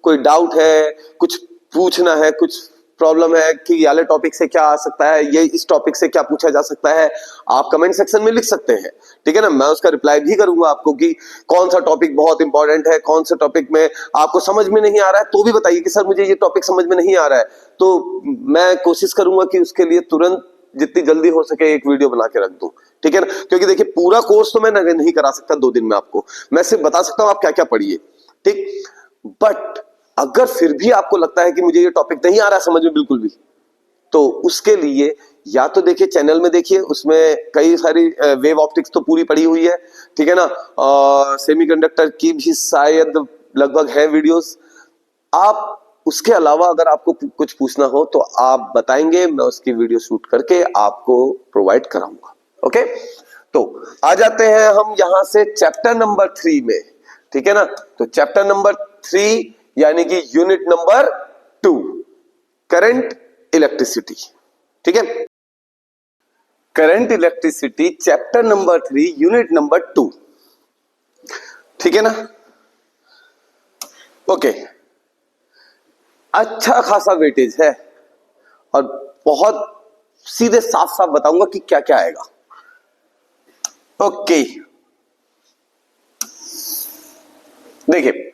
कोई डाउट है, कुछ पूछना है, कुछ प्रॉब्लम है कि ये वाले टॉपिक से क्या आ सकता है, ये इस टॉपिक से क्या पूछा जा सकता है, आप कमेंट सेक्शन में लिख सकते हैं, ठीक है ना। मैं उसका रिप्लाई भी करूंगा आपको कि कौन सा टॉपिक बहुत इंपॉर्टेंट है, कौन सा टॉपिक में आपको समझ में नहीं आ रहा है तो भी बताइए कि सर मुझे ये टॉपिक समझ में नहीं आ रहा है, तो मैं कोशिश करूंगा कि उसके लिए तुरंत जितनी जल्दी हो सके एक वीडियो बना के रख दूं, ठीक है ना। क्योंकि देखिए पूरा कोर्स तो मैं नहीं करा सकता 2 दिन में आपको, मैं सिर्फ बता सकता हूं आप क्या क्या पढ़िए, ठीक। बट अगर फिर भी आपको लगता है कि मुझे ये टॉपिक नहीं आ रहा समझ में बिल्कुल भी, तो उसके लिए या तो देखिए चैनल में देखिए, उसमें कई सारी वेव ऑप्टिक्स तो पूरी पड़ी हुई है, ठीक है ना, और सेमीकंडक्टर की भी शायद लगभग है वीडियोस। आप उसके अलावा अगर आपको कुछ पूछना हो तो आप बताएंगे, मैं उसकी वीडियो शूट करके आपको प्रोवाइड कराऊंगा, ओके। तो आ जाते हैं हम यहां से चैप्टर नंबर 3 में, ठीक है ना। तो चैप्टर नंबर 3 यानी कि यूनिट नंबर 2, करंट इलेक्ट्रिसिटी, ठीक है। Current electricity chapter number 3 unit number 2, ठीक है ना। ओके, अच्छा खासा वेटेज है और बहुत सीधे साफ साफ बताऊंगा कि क्या क्या आएगा, ओके। देखिए,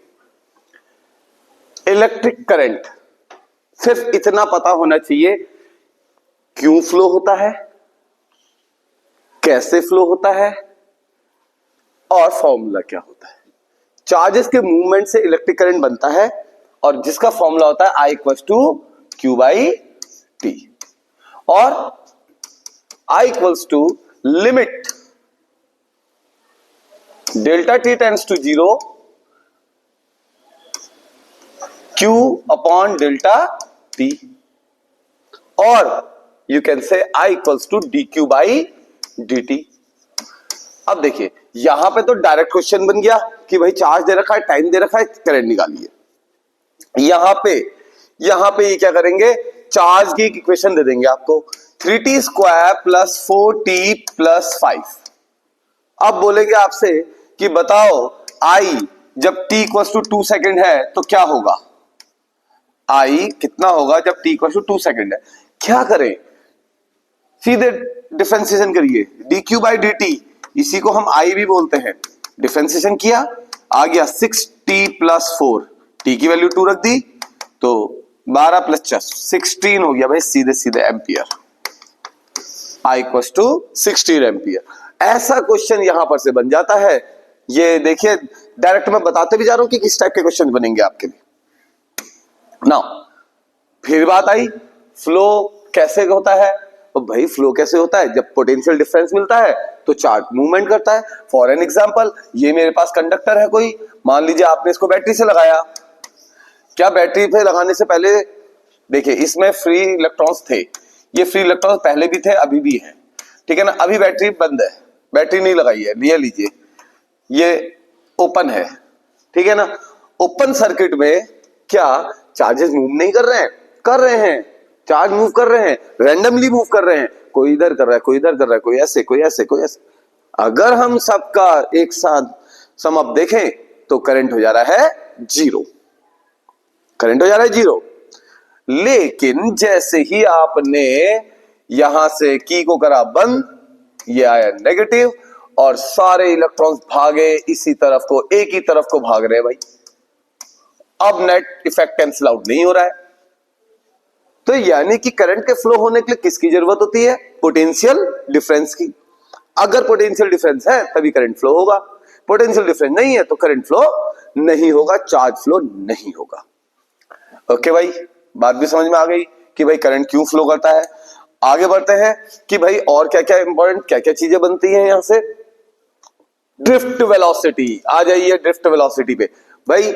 इलेक्ट्रिक करंट सिर्फ इतना पता होना चाहिए, क्यों फ्लो होता है, कैसे फ्लो होता है और फॉर्मूला क्या होता है। चार्जेस के मूवमेंट से इलेक्ट्रिक करंट बनता है और जिसका फॉर्मूला होता है I equal to Q by T, और I equals to limit delta T tends to 0 Q upon delta T, और you can say I equals to dQ by dt। अब देखिए यहां पे तो डायरेक्ट क्वेश्चन बन गया कि भाई चार्ज दे रखा है, टाइम दे रखा है, करंट निकालिए। यहां पे ये क्या करेंगे, चार्ज की इक्वेशन दे देंगे आपको, 3t square plus 4t plus 5। अब बोलेंगे आपसे कि बताओ I जब t इक्वल टू 2 सेकेंड है तो क्या होगा, I कितना होगा जब t इक्वल टू 2 सेकेंड है। क्या करें, सीधे डिफरेंशिएशन करिए, dq बाई dt, इसी को हम I भी बोलते हैं। डिफरेंशिएशन किया, आ गया 6t प्लस 4, t की वैल्यू 2 रख दी तो 12 प्लस 16 हो गया भाई, सीधे सीधे ampere, I equal to 16 ampere. ऐसा क्वेश्चन यहां पर से बन जाता है। ये देखिए डायरेक्ट मैं बताते भी जा रहा हूं कि किस टाइप के क्वेश्चन बनेंगे आपके लिए। नाउ फिर बात आई, फ्लो कैसे होता है। तो भाई फ्लो कैसे होता है, जब पोटेंशियल डिफरेंस मिलता है तो चार्ज मूवमेंट करता है। फॉर एन एग्जांपल, ये मेरे पास कंडक्टर है कोई, मान लीजिए आपने इसको बैटरी से लगाया, क्या बैटरी पे लगाने से पहले देखिए इसमें फ्री इलेक्ट्रॉन्स थे, ये फ्री इलेक्ट्रॉन्स पहले भी थे अभी भी है, ठीक है ना। अभी बैटरी बंद है, बैटरी नहीं लगाई है, ये लीजिए ये ओपन है, ठीक है ना। ओपन सर्किट में क्या चार्जेस मूव नहीं कर रहे हैं, कर रहे हैं, चार्ज मूव कर रहे हैं, रैंडमली मूव कर रहे हैं, कोई इधर कर रहा है, कोई इधर कर रहा है, कोई ऐसे कोई ऐसे कोई ऐसे। अगर हम सबका एक साथ सम अप देखें तो करंट हो जा रहा है 0, करंट हो जा रहा है 0। लेकिन जैसे ही आपने यहां से की को करा बंद, ये आया नेगेटिव और सारे इलेक्ट्रॉन्स भागे इसी तरफ को, एक ही तरफ को भाग रहे हैं भाई। अब नेट इफेक्ट कैंसिल आउट नहीं हो रहा है, तो यानी कि करंट के फ्लो होने के लिए किसकी जरूरत होती है, पोटेंशियल डिफरेंस की। अगर पोटेंशियल डिफरेंस है तभी करंट फ्लो होगा, पोटेंशियल डिफरेंस नहीं है तो करंट फ्लो नहीं होगा, चार्ज फ्लो नहीं होगा। ओके भाई, बात भी समझ में आ गई कि भाई करंट क्यों फ्लो करता है। आगे बढ़ते हैं कि भाई और क्या क्या इंपॉर्टेंट, क्या क्या चीजें बनती हैं यहां से। ड्रिफ्ट वेलोसिटी, आ जाइए ड्रिफ्ट वेलोसिटी पे। भाई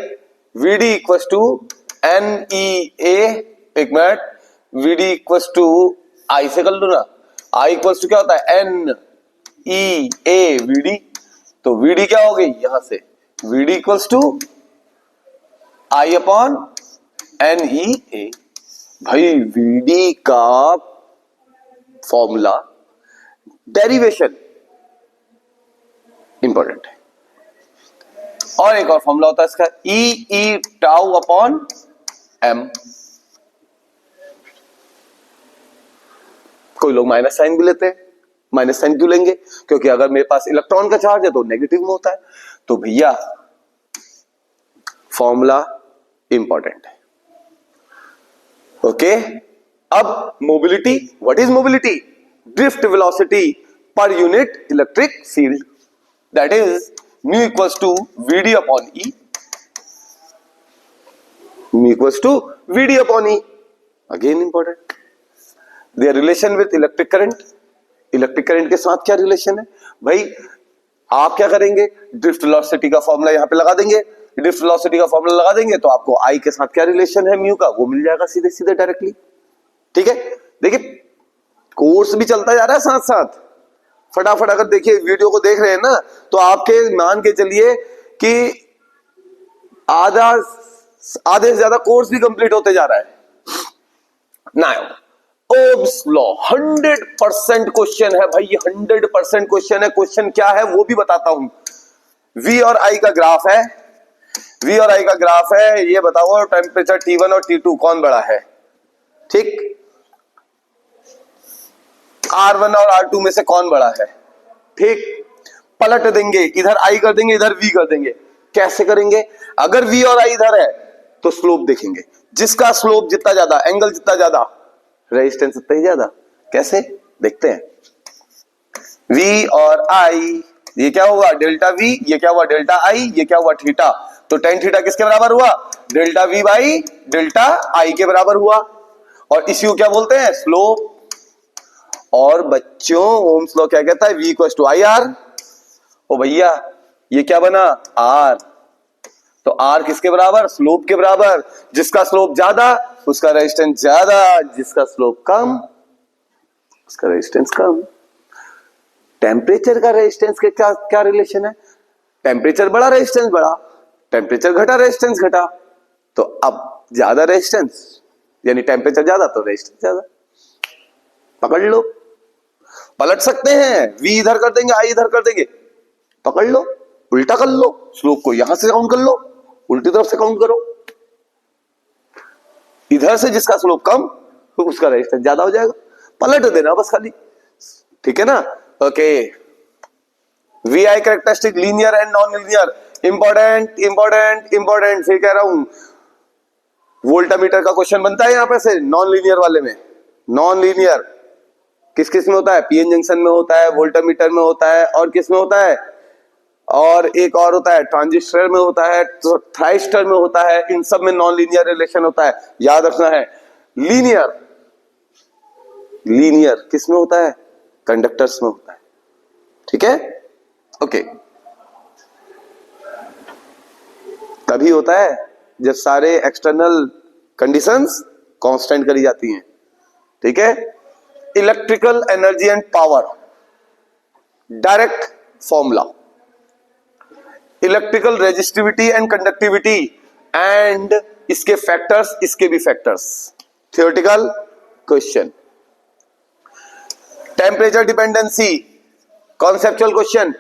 v d equals to n e a, एक मिनट, वीडी इक्वल्स टू आई से कर लो ना, आई इक्वल्स टू क्या होता है एन ई ए वीडी, तो वीडी क्या हो गई यहां से, v d equals to i upon n e a. भाई वीडी का फॉर्मूला डेरिवेशन इंपॉर्टेंट है, और एक और फॉर्मूला होता है इसका ई ई टाउ अपॉन एम। कोई लोग माइनस साइन भी लेते हैं, माइनस साइन क्यों लेंगे, क्योंकि अगर मेरे पास इलेक्ट्रॉन का चार्ज है तो नेगेटिव में होता है, तो भैया फॉर्मूला इंपॉर्टेंट है। ओके, अब mobility, what is mobility, drift velocity per unit electric field, that is mu equals to VD upon E, mu equals to VD upon E. Again important, their relation with electric current, electric current के साथ क्या relation है भाई, आप क्या करेंगे, drift velocity का formula यहां पे लगा देंगे, ड्रिफ्ट वेलोसिटी का फॉर्मूला लगा देंगे तो आपको आई के साथ क्या रिलेशन है म्यू का, वो मिल जाएगा सीधे सीधे डायरेक्टली। ठीक है, देखिए कोर्स भी चलता जा रहा है साथ साथ, फटाफट अगर देखिए वीडियो को देख रहे हैं ना तो आपके मान के चलिए कि आधे से ज्यादा कोर्स भी कंप्लीट होते जा रहा है ना। ओम्स लॉ 100% क्वेश्चन है भाई, 100% क्वेश्चन है। क्वेश्चन क्या है वो भी बताता हूं। V और I का ग्राफ है, V और I का ग्राफ है, ये बताओ टेम्परेचर T1 और T2 कौन बड़ा है, ठीक, R1 और R2 में से कौन बड़ा है, ठीक, पलट देंगे, इधर I कर देंगे इधर V कर देंगे। कैसे करेंगे, अगर V और I इधर है तो स्लोप देखेंगे, जिसका स्लोप जितना ज्यादा, एंगल जितना ज्यादा, रेजिस्टेंस उतना ही ज्यादा। कैसे देखते हैं, V और I, ये क्या होगा डेल्टा V, ये क्या हुआ डेल्टा I, ये क्या हुआ थीटा, तो टेन थीटा किसके बराबर हुआ, delta V by delta I के बराबर हुआ, और इसी को क्या बोलते हैं स्लोप। और बच्चों ओम्स लॉ क्या कहता है, V equal to i r. ओ भैया ये क्या बना R, तो R किसके बराबर, स्लोप के बराबर, जिसका स्लोप ज्यादा उसका रेजिस्टेंस ज्यादा, जिसका स्लोप कम उसका रेजिस्टेंस कम। टेम्परेचर का रेजिस्टेंस के क्या क्या रिलेशन है, टेम्परेचर बढ़ा रेजिस्टेंस बढ़ा, टेम्परेचर घटा रेजिस्टेंस घटा, तो अब ज्यादा रेजिस्टेंस यानी टेम्परेचर ज्यादा तो रेजिस्टेंस ज्यादा। पकड़ लो, पलट सकते हैं, V इधर कर देंगे I इधर कर देंगे, पकड़ लो, उल्टा कर लो, स्लोप को यहां से काउंट कर लो, उल्टी तरफ से काउंट करो, इधर से जिसका स्लोप कम तो उसका रेजिस्टेंस ज्यादा हो जाएगा, पलट देना बस खाली, ठीक है ना। Okay, VI characteristic linear and non linear, important important important, फिर कह रहा हूं वोल्टामीटर का क्वेश्चन बनता है यहां पे से नॉन लीनियर वाले में। नॉन लीनियर किस किस में होता है, पीएन जंक्शन में होता है, वोल्टामीटर में होता है, और किस में होता है, और एक और होता है ट्रांजिस्टर में होता है, थाइस्टर में होता है, इन सब में नॉन लीनियर रिलेशन होता है, याद रखना है। लीनियर, लीनियर किस में होता है, कंडक्टर्स में होता है, ठीक है। ओके, तभी होता है जब सारे एक्सटर्नल कंडीशंस कांस्टेंट करी जाती हैं, ठीक है। Electrical energy and power, direct formula, electrical resistivity and conductivity and इसके फैक्टर्स, इसके भी factors, theoretical question. Temperature dependency, conceptual question,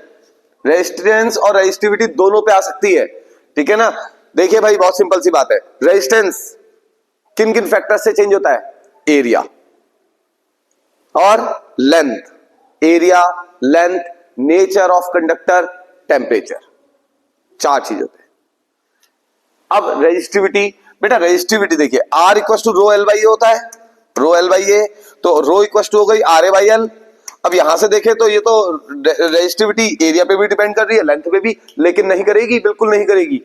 resistance और रेजिस्टिविटी दोनों पे आ सकती है, ठीक है ना। देखिए भाई बहुत सिंपल सी बात है, रेजिस्टेंस किन किन फैक्टर से चेंज होता है, एरिया और length, area, length, nature of conductor, temperature, चार चीज होते हैं। अब रेजिस्टिविटी, बेटा रेजिस्टिविटी देखिए R equal to rho l by a होता है, रो एल बाई ए, तो रो इक्वल टू हो गई आर ए बाई एल। अब यहां से देखें तो ये तो रेजिस्टिविटी एरिया पे भी डिपेंड कर रही है, लेंथ पे भी, लेकिन नहीं करेगी, बिल्कुल नहीं करेगी।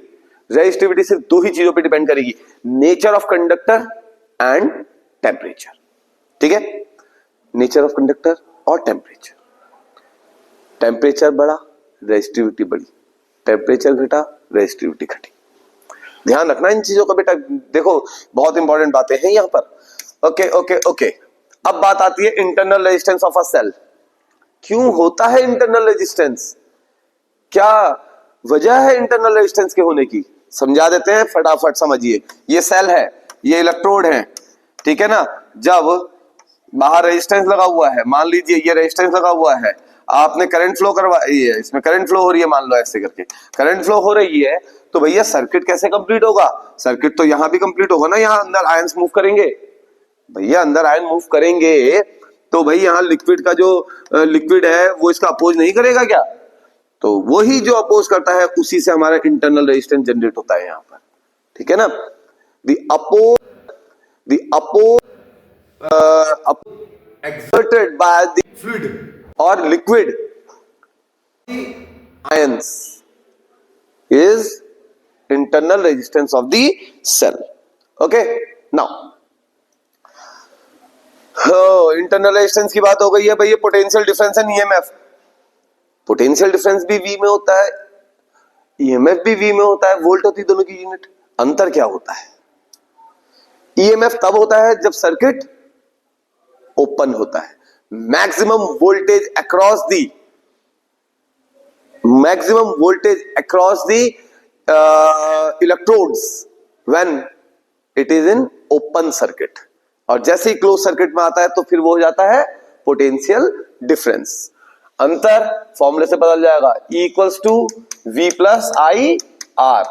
रेजिस्टिविटी सिर्फ दो ही चीजों पे डिपेंड करेगी, nature of conductor and temperature, ठीक है। नेचर ऑफ कंडक्टर और टेम्परेचर। टेम्परेचर बढ़ा, रेजिस्टिविटी बढ़ी, टेम्परेचर घटा, रेजिस्टिविटी घटी। ध्यान रखना इन चीजों का बेटा, देखो बहुत इंपॉर्टेंट बातें हैं यहां पर। Okay okay okay. अब बात आती है internal resistance of a cell. क्यों होता है इंटरनल रेजिस्टेंस, क्या वजह है इंटरनल रेजिस्टेंस के होने की, समझा देते हैं, फटाफट समझिए। ये सेल है, ये इलेक्ट्रोड है, ठीक है ना। जब बाहर रेजिस्टेंस लगा हुआ है, मान लीजिए ये रेजिस्टेंस लगा हुआ है, आपने करंट फ्लो करवाई है, इसमें करंट फ्लो हो रही है, मान लो ऐसे करके करंट फ्लो हो रही है, तो भैया सर्किट कैसे कंप्लीट होगा? सर्किट तो यहां भी कंप्लीट होगा ना, यहां अंदर आयंस मूव करेंगे भैया, अंदर आयन मूव करेंगे तो भाई यहाँ लिक्विड का जो लिक्विड है वो इसका अपोज नहीं करेगा क्या? तो वही जो अपोज करता है उसी से हमारा इंटरनल रेजिस्टेंस जनरेट होता है यहां पर, ठीक है ना। The oppose exerted by the fluid or liquid ions is internal resistance of the cell. Okay, now internal resistance की बात हो गई है भाई। ये potential difference and EMF, potential difference भी V में होता है, ईएमएफ भी V में होता है, वोल्ट होती है दोनों की यूनिट। अंतर क्या होता है? ईएमएफ तब होता है जब सर्किट ओपन होता है, maximum voltage across the electrodes when it is in open circuit, और जैसे ही क्लोज सर्किट में आता है तो फिर वो हो जाता है पोटेंशियल डिफरेंस। अंतर फॉर्मूले से बदल जाएगा, E equals to V plus I R,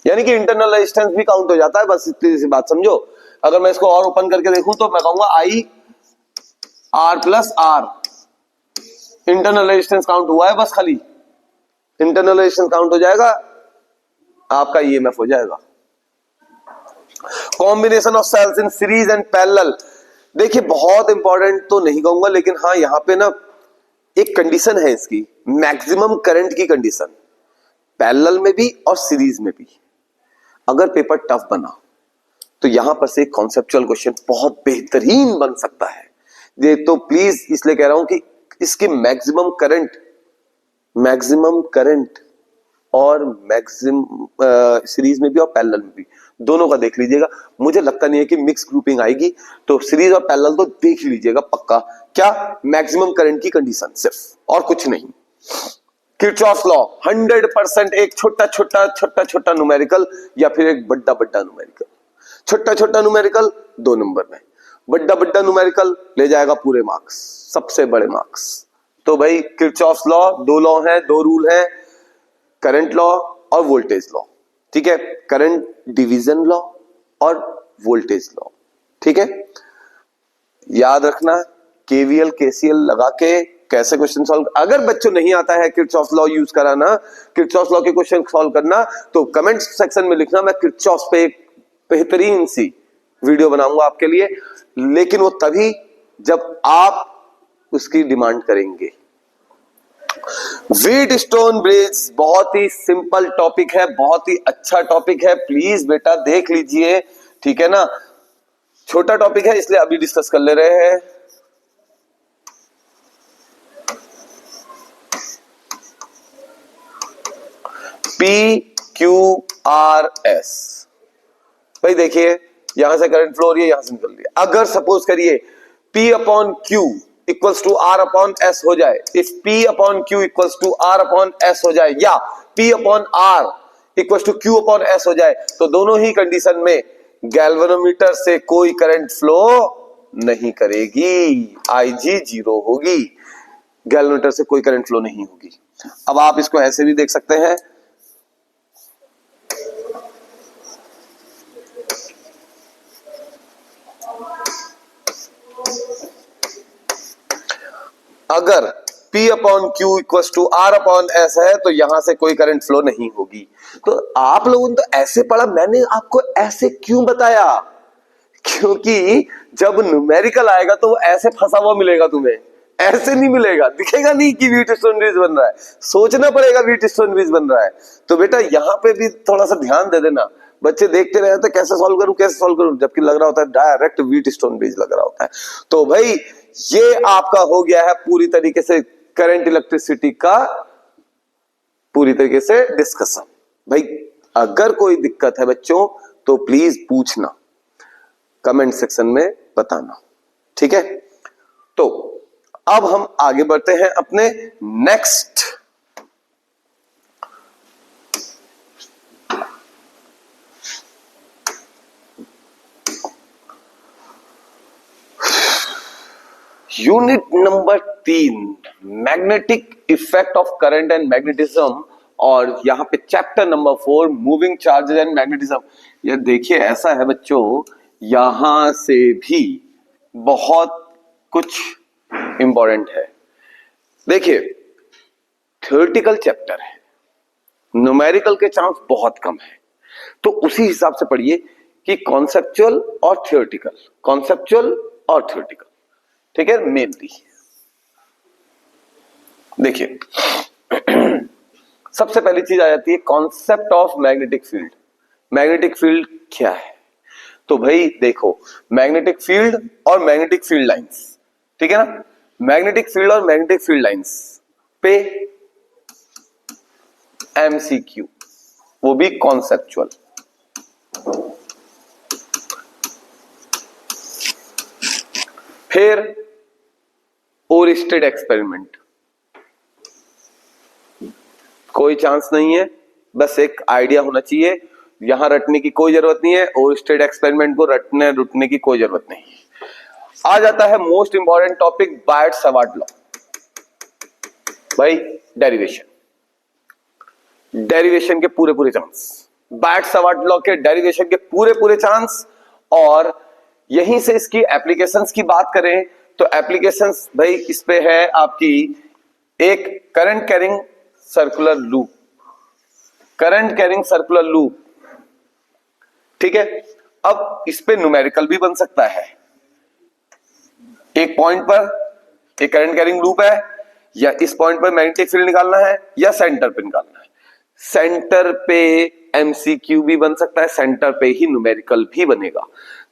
यानी कि इंटरनल रेजिस्टेंस भी काउंट हो जाता है। बस इतनी सी बात समझो। अगर मैं इसको और ओपन करके देखूं तो मैं कहूंगा I R plus R, internal resistance count हुआ है, बस खाली इंटरनल रेजिस्टेंस काउंट हो जाएगा, आपका ईएमएफ हो जाएगा। Combination of cells in series and parallel, देखिए बहुत इंपॉर्टेंट तो नहीं कहूंगा, लेकिन हाँ यहां पे ना एक कंडीशन है इसकी, मैक्सिमम करंट की कंडीशन, पैरेलल में भी और सीरीज में भी। अगर पेपर टफ बना तो यहां पर से कॉन्सेप्चुअल क्वेश्चन बहुत बेहतरीन बन सकता है। ये तो प्लीज इसलिए कह रहा हूं कि इसके मैक्सिमम करंट और मैक्सिमम सीरीज में भी और पैरेलल में भी, दोनों का देख लीजिएगा। मुझे लगता नहीं है कि मिक्स ग्रुपिंग आएगी, तो सीरीज और पैरेलल तो देख लीजिएगा पक्का। क्या? मैक्सिमम करंट की कंडीशन सिर्फ, और कुछ नहीं। किरचॉफ लॉ 100%, एक छोटा छोटा न्यूमेरिकल या फिर एक बड़ा न्यूमेरिकल। छोटा न्यूमेरिकल 2 नंबर में, बड़ा न्यूमेरिकल ले जाएगा पूरे मार्क्स, सबसे बड़े मार्क्स। तो भाई किरचॉफ लॉ, 2 लॉ हैं, 2 रूल हैं, करंट लॉ और वोल्टेज लॉ, ठीक है। करंट डिवीजन लॉ और वोल्टेज लॉ, ठीक है। याद रखना, केवीएल केसीएल लगा के कैसे क्वेश्चन सॉल्व। अगर बच्चों नहीं आता है किरचॉफ लॉ यूज कराना, किरचॉफ लॉ के क्वेश्चन सॉल्व करना, तो कमेंट सेक्शन में लिखना, मैं किरचॉफ पे एक बेहतरीन सी वीडियो बनाऊंगा आपके लिए। लेकिन वो तभी जब आप उसकी डिमांड करेंगे। व्हीटस्टोन ब्रिज बहुत ही सिंपल टॉपिक है, बहुत ही अच्छा टॉपिक है, प्लीज बेटा देख लीजिए, ठीक है ना। छोटा टॉपिक है इसलिए अभी डिस्कस कर ले रहे हैं। PQRS, भाई देखिए यहां से करंट फ्लो हो रही है, यहां से निकल रही है। अगर सपोज करिए P upon Q equals to R upon S हो जाए, if P upon Q equals to R upon S हो जाए, या P upon R equals to Q upon S हो जाए, तो दोनों ही कंडीशन में गैल्वेनोमीटर से कोई करंट फ्लो नहीं करेगी, IG 0 होगी, गैल्वेनोमीटर से कोई करंट फ्लो नहीं होगी। अब आप इसको ऐसे भी देख सकते हैं, अगर P upon Q equals to R upon S है तो यहां से कोई करंट फ्लो नहीं होगी। तो आप लोगों ने तो ऐसे पढ़ा, मैंने आपको ऐसे क्यों बताया? क्योंकि जब न्यूमेरिकल आएगा तो वो ऐसे फंसा हुआ मिलेगा तुम्हें, ऐसे नहीं मिलेगा, दिखेगा नहीं कि व्हीटस्टोन ब्रिज बन रहा है, सोचना पड़ेगा व्हीटस्टोन ब्रिज बन रहा है। तो बेटा यहां पे भी थोड़ा सा ध्यान दे देना, बच्चे देखते रहे थे कैसे सॉल्व करूं कैसे सॉल्व करूं, जबकि लग रहा होता है डायरेक्ट व्हीट स्टोन ब्रिज लग रहा होता है। तो भाई ये आपका हो गया है पूरी तरीके से करंट इलेक्ट्रिसिटी का पूरी तरीके से डिस्कशन। भाई अगर कोई दिक्कत है बच्चों तो प्लीज पूछना, कमेंट सेक्शन में बताना, ठीक है। तो अब हम आगे बढ़ते हैं अपने next unit number 3, magnetic effect of current and magnetism, और यहां पे chapter number 4, moving charges and magnetism. ये देखिए ऐसा है बच्चों, यहां से भी बहुत कुछ इंपॉर्टेंट है। देखिए थ्योरेटिकल चैप्टर है, न्यूमेरिकल के चांस बहुत कम है, तो उसी हिसाब से पढ़िए कि कॉन्सेप्चुअल और थ्योरेटिकल, कॉन्सेप्चुअल और थ्योरेटिकल, ठीक है। मेनली देखिए सबसे पहली चीज आ जाती है concept of magnetic field. Magnetic field क्या है? तो भाई देखो, मैग्नेटिक फील्ड और मैग्नेटिक फील्ड लाइंस, ठीक है ना। मैग्नेटिक फील्ड और मैग्नेटिक फील्ड लाइंस पे एमसीक्यू, वो भी कॉन्सेप्चुअल। फिर ओरिस्टेड एक्सपेरिमेंट, कोई चांस नहीं है, बस एक आइडिया होना चाहिए, यहां रटने की कोई जरूरत नहीं है, ओरिस्टेड एक्सपेरिमेंट को रटने रुटने की कोई जरूरत नहीं है। आ जाता है मोस्ट इंपॉर्टेंट टॉपिक, बायट-सावर्ट लॉ। भाई डेरिवेशन, डेरिवेशन के पूरे पूरे चांस, बायट-सावर्ट लॉ के डेरिवेशन के पूरे पूरे चांस। और यहीं से इसकी एप्लीकेशंस की बात करें तो एप्लीकेशंस भाई इस पे है आपकी एक current carrying circular loop, current carrying circular loop, ठीक है। अब इस पे न्यूमेरिकल भी बन सकता है, एक पॉइंट पर एक करंट कैरिंग लूप है, या इस पॉइंट पर मैग्नेटिक फील्ड निकालना है, या सेंटर पे निकालना है। सेंटर पे एमसीक्यू भी बन सकता है, सेंटर पे ही न्यूमेरिकल भी बनेगा।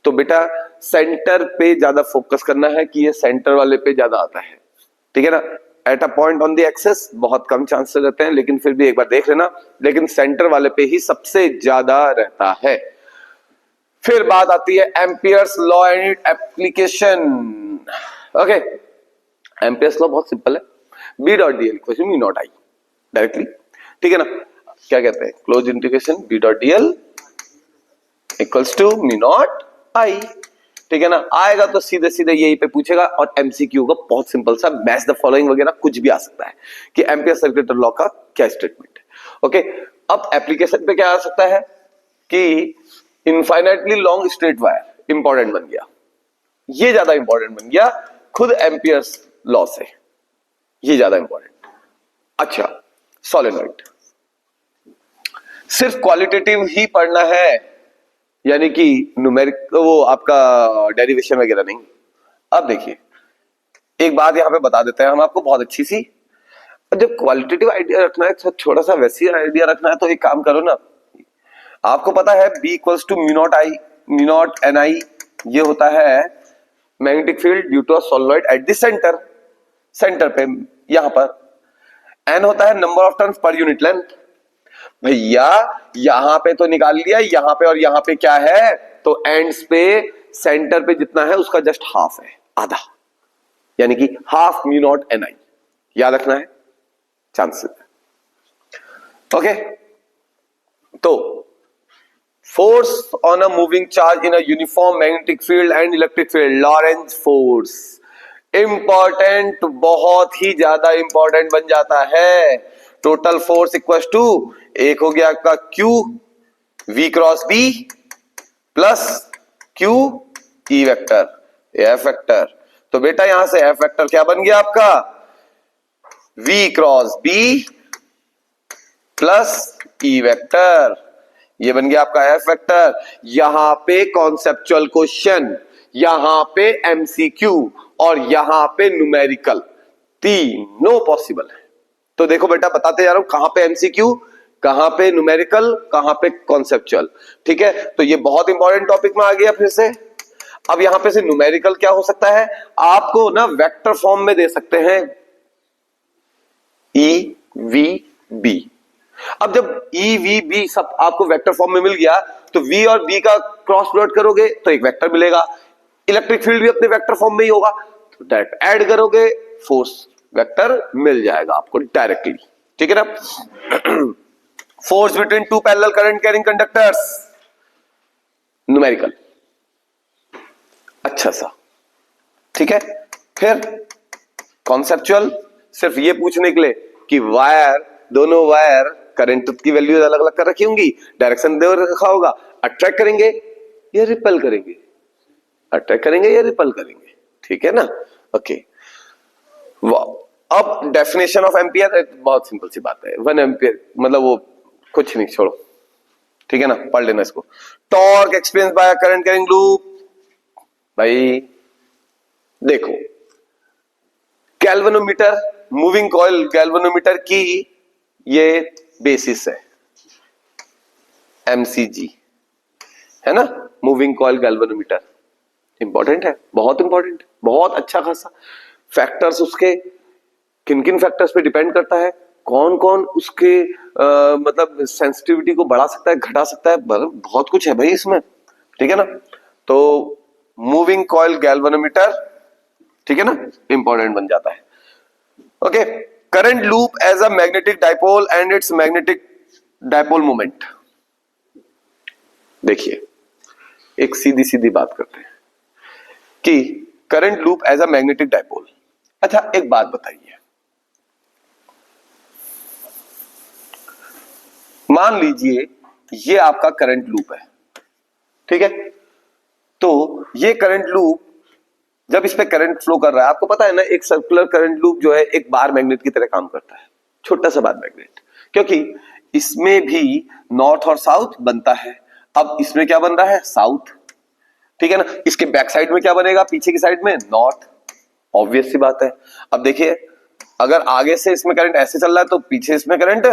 तो बेटा सेंटर पे ज्यादा फोकस करना है कि ये सेंटर वाले पे ज्यादा आता है, ठीक है ना। At a point on the axis बहुत कम चांसेस रहते हैं, लेकिन फिर भी एक बार देख लेना, लेकिन सेंटर वाले पे ही सबसे ज्यादा रहता है। फिर बात आती है ampere's law and application. Okay, ampere's law बहुत सिंपल है, b dot d l equals to mu naught i, directly, ठीक है ना। क्या कहते हैं, close integration b dot d l equals to mu naught i, ठीक है ना। आएगा तो सीधे सीधे यही पे पूछेगा, और एमसीक्यू का बहुत सिंपल सा मैच द फॉलोइंग वगैरह कुछ भी आ सकता है कि एम्पियर सर्कुलेटर लॉ का क्या स्टेटमेंट है। ओके, अब एप्लीकेशन पे क्या आ सकता है कि infinitely long straight wire important बन गया, ये ज्यादा इंपॉर्टेंट बन गया खुद एम्पियर्स लॉ से, ये ज्यादा इंपॉर्टेंट। अच्छा, सोलेनॉइड सिर्फ क्वालिटेटिव ही पढ़ना है, यानी कि न्यूमेरिक वो आपका डेरिवेशन वगैरह नहीं। अब देखिए एक बात यहां पे बता देते हैं हम आपको बहुत अच्छी सी, जब क्वालिटेटिव आइडिया रखना है, थोड़ा सा वैसी आइडिया रखना है, तो एक काम करो ना, आपको पता है B equals to mu naught i, mu naught N i, ये होता है magnetic field due to a solenoid at the centre, centre पे यहां पर एन होता है number of turns per unit length. भैया यहां पे तो निकाल लिया, यहां पे और यहां पे क्या है, तो एंड्स पे सेंटर पे जितना है उसका जस्ट हाफ है, आधा, यानी कि half mu naught N I, याद रखना है चांसेस। ओके, तो force on a moving charge in a uniform magnetic field and electric field, Lorentz force, important, बहुत ही ज्यादा इंपॉर्टेंट बन जाता है। टोटल फोर्स इक्वल टू एक हो गया आपका Q V cross B plus Q E vector F vector. तो बेटा यहां से F वेक्टर क्या बन गया आपका, V cross B plus E vector, ये बन गया आपका F वेक्टर। यहां पे कॉन्सेप्चुअल क्वेश्चन, यहां पे MCQ और यहां पे न्यूमेरिकल, तीनों पॉसिबल है। तो देखो बेटा बताते जा रहा हूं, कहां पे MCQ, कहां पे न्यूमेरिकल, कहां पे कॉन्सेप्चुअल। ठीक है, तो ये बहुत इंपॉर्टेंट टॉपिक में आ गया फिर से। अब यहां पे से न्यूमेरिकल क्या हो सकता है, आपको ना वेक्टर फॉर्म में दे सकते हैं ई वी बी। अब जब ई वी बी सब आपको वेक्टर फॉर्म में मिल गया तो वी और बी का क्रॉस प्रोडक्ट करोगे तो एक वेक्टर मिलेगा। इलेक्ट्रिक फील्ड भी अपने वेक्टर फॉर्म में ही होगा, तो डायरेक्ट ऐड करोगे फोर्स वेक्टर मिल जाएगा आपको डायरेक्टली। ठीक है ना। Force between two parallel current carrying conductors, numerical. अच्छा सा, ठीक है। फिर कॉन्सेप्चुअल, सिर्फ ये पूछने के लिए कि वायर, दोनों वायर करंट की वैल्यूज अलग अलग कर रखी होंगी, डायरेक्शन दे रखा होगा, अट्रैक्ट करेंगे या रिपेल करेंगे, अट्रैक्ट करेंगे या रिपेल करेंगे। ठीक है ना, ओके। अब डेफिनेशन ऑफ एम्पियर बहुत सिंपल सी बात है, 1 एम्पियर मतलब वो कुछ नहीं, छोड़ो। ठीक है ना, पढ़ लेना इसको। Torque experience by current carrying loop, भाई देखो गैल्वेनोमीटर, मूविंग कॉइल गैल्वेनोमीटर की ये बेसिस है, एमसीजी है ना, मूविंग कॉइल गैल्वेनोमीटर। इंपॉर्टेंट है, बहुत इंपॉर्टेंट, बहुत अच्छा खासा। फैक्टर्स उसके किन किन फैक्टर्स पे डिपेंड करता है, कौन कौन उसके मतलब सेंसिटिविटी को बढ़ा सकता है, घटा सकता है, बहुत कुछ है भाई इसमें। ठीक है ना, तो मूविंग कॉइल गैल्वेनोमीटर, ठीक है ना, इंपॉर्टेंट बन जाता है। Okay, current loop as a magnetic dipole and its magnetic dipole moment. देखिए एक सीधी सीधी बात करते हैं कि current loop as a magnetic dipole. अच्छा एक बात बताइए, मान लीजिए ये आपका करंट लूप है, ठीक है। तो ये करंट लूप जब इस पे करंट फ्लो कर रहा है, आपको पता है ना एक सर्कुलर करंट लूप जो है एक बार मैग्नेट की तरह काम करता है, छोटा सा बार मैग्नेट, क्योंकि इसमें भी नॉर्थ और साउथ बनता है। अब इसमें क्या बन रहा है, साउथ, ठीक है ना। इसके बैक साइड में क्या बनेगा, पीछे की साइड में नॉर्थ, ऑब्वियस सी बात है। अब देखिए अगर आगे से इसमें करंट ऐसे चल रहा है तो पीछे इसमें करंट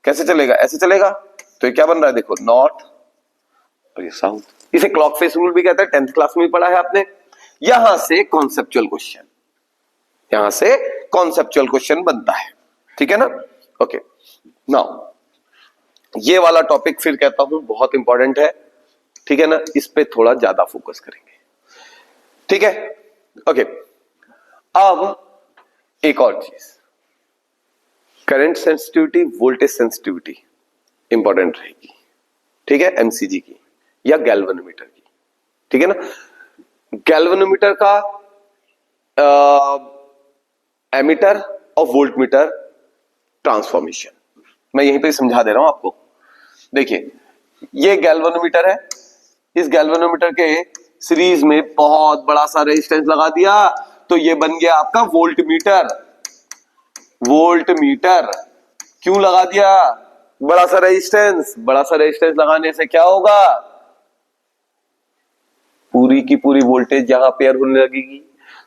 कैसे चलेगा, ऐसे चलेगा। तो ये क्या बन रहा है, देखो नॉर्थ और ये साउथ। इसे क्लॉक फेस रूल भी कहते हैं, 10th क्लास में भी पढ़ा है आपने। यहां से कॉन्सेप्चुअल क्वेश्चन, यहां से कॉन्सेप्चुअल क्वेश्चन बनता है, ठीक है ना। ओके, नाउ ये वाला टॉपिक फिर कहता हूं बहुत इंपॉर्टेंट है, ठीक है ना, इस पे थोड़ा ज्यादा फोकस करेंगे, ठीक है। ओके, अब एक और चीज, current sensitivity, voltage sensitivity important रहेगी, ठीक है, एमसीजी की या गैल्वेनोमीटर की, ठीक है ना। गैल्वेनोमीटर का एमीटर और वोल्टमीटर ट्रांसफॉर्मेशन मैं यहीं पे समझा दे रहा हूं आपको। देखिए ये गैल्वेनोमीटर है, इस गैल्वेनोमीटर के सीरीज में बहुत बड़ा सा रेजिस्टेंस लगा दिया तो ये बन गया आपका वोल्टमीटर। वोल्टमीटर क्यों लगा दिया, बड़ा सा रेजिस्टेंस, बड़ा सा रेजिस्टेंस लगाने से क्या होगा, पूरी की पूरी वोल्टेज यहां अपेयर होने लगेगी,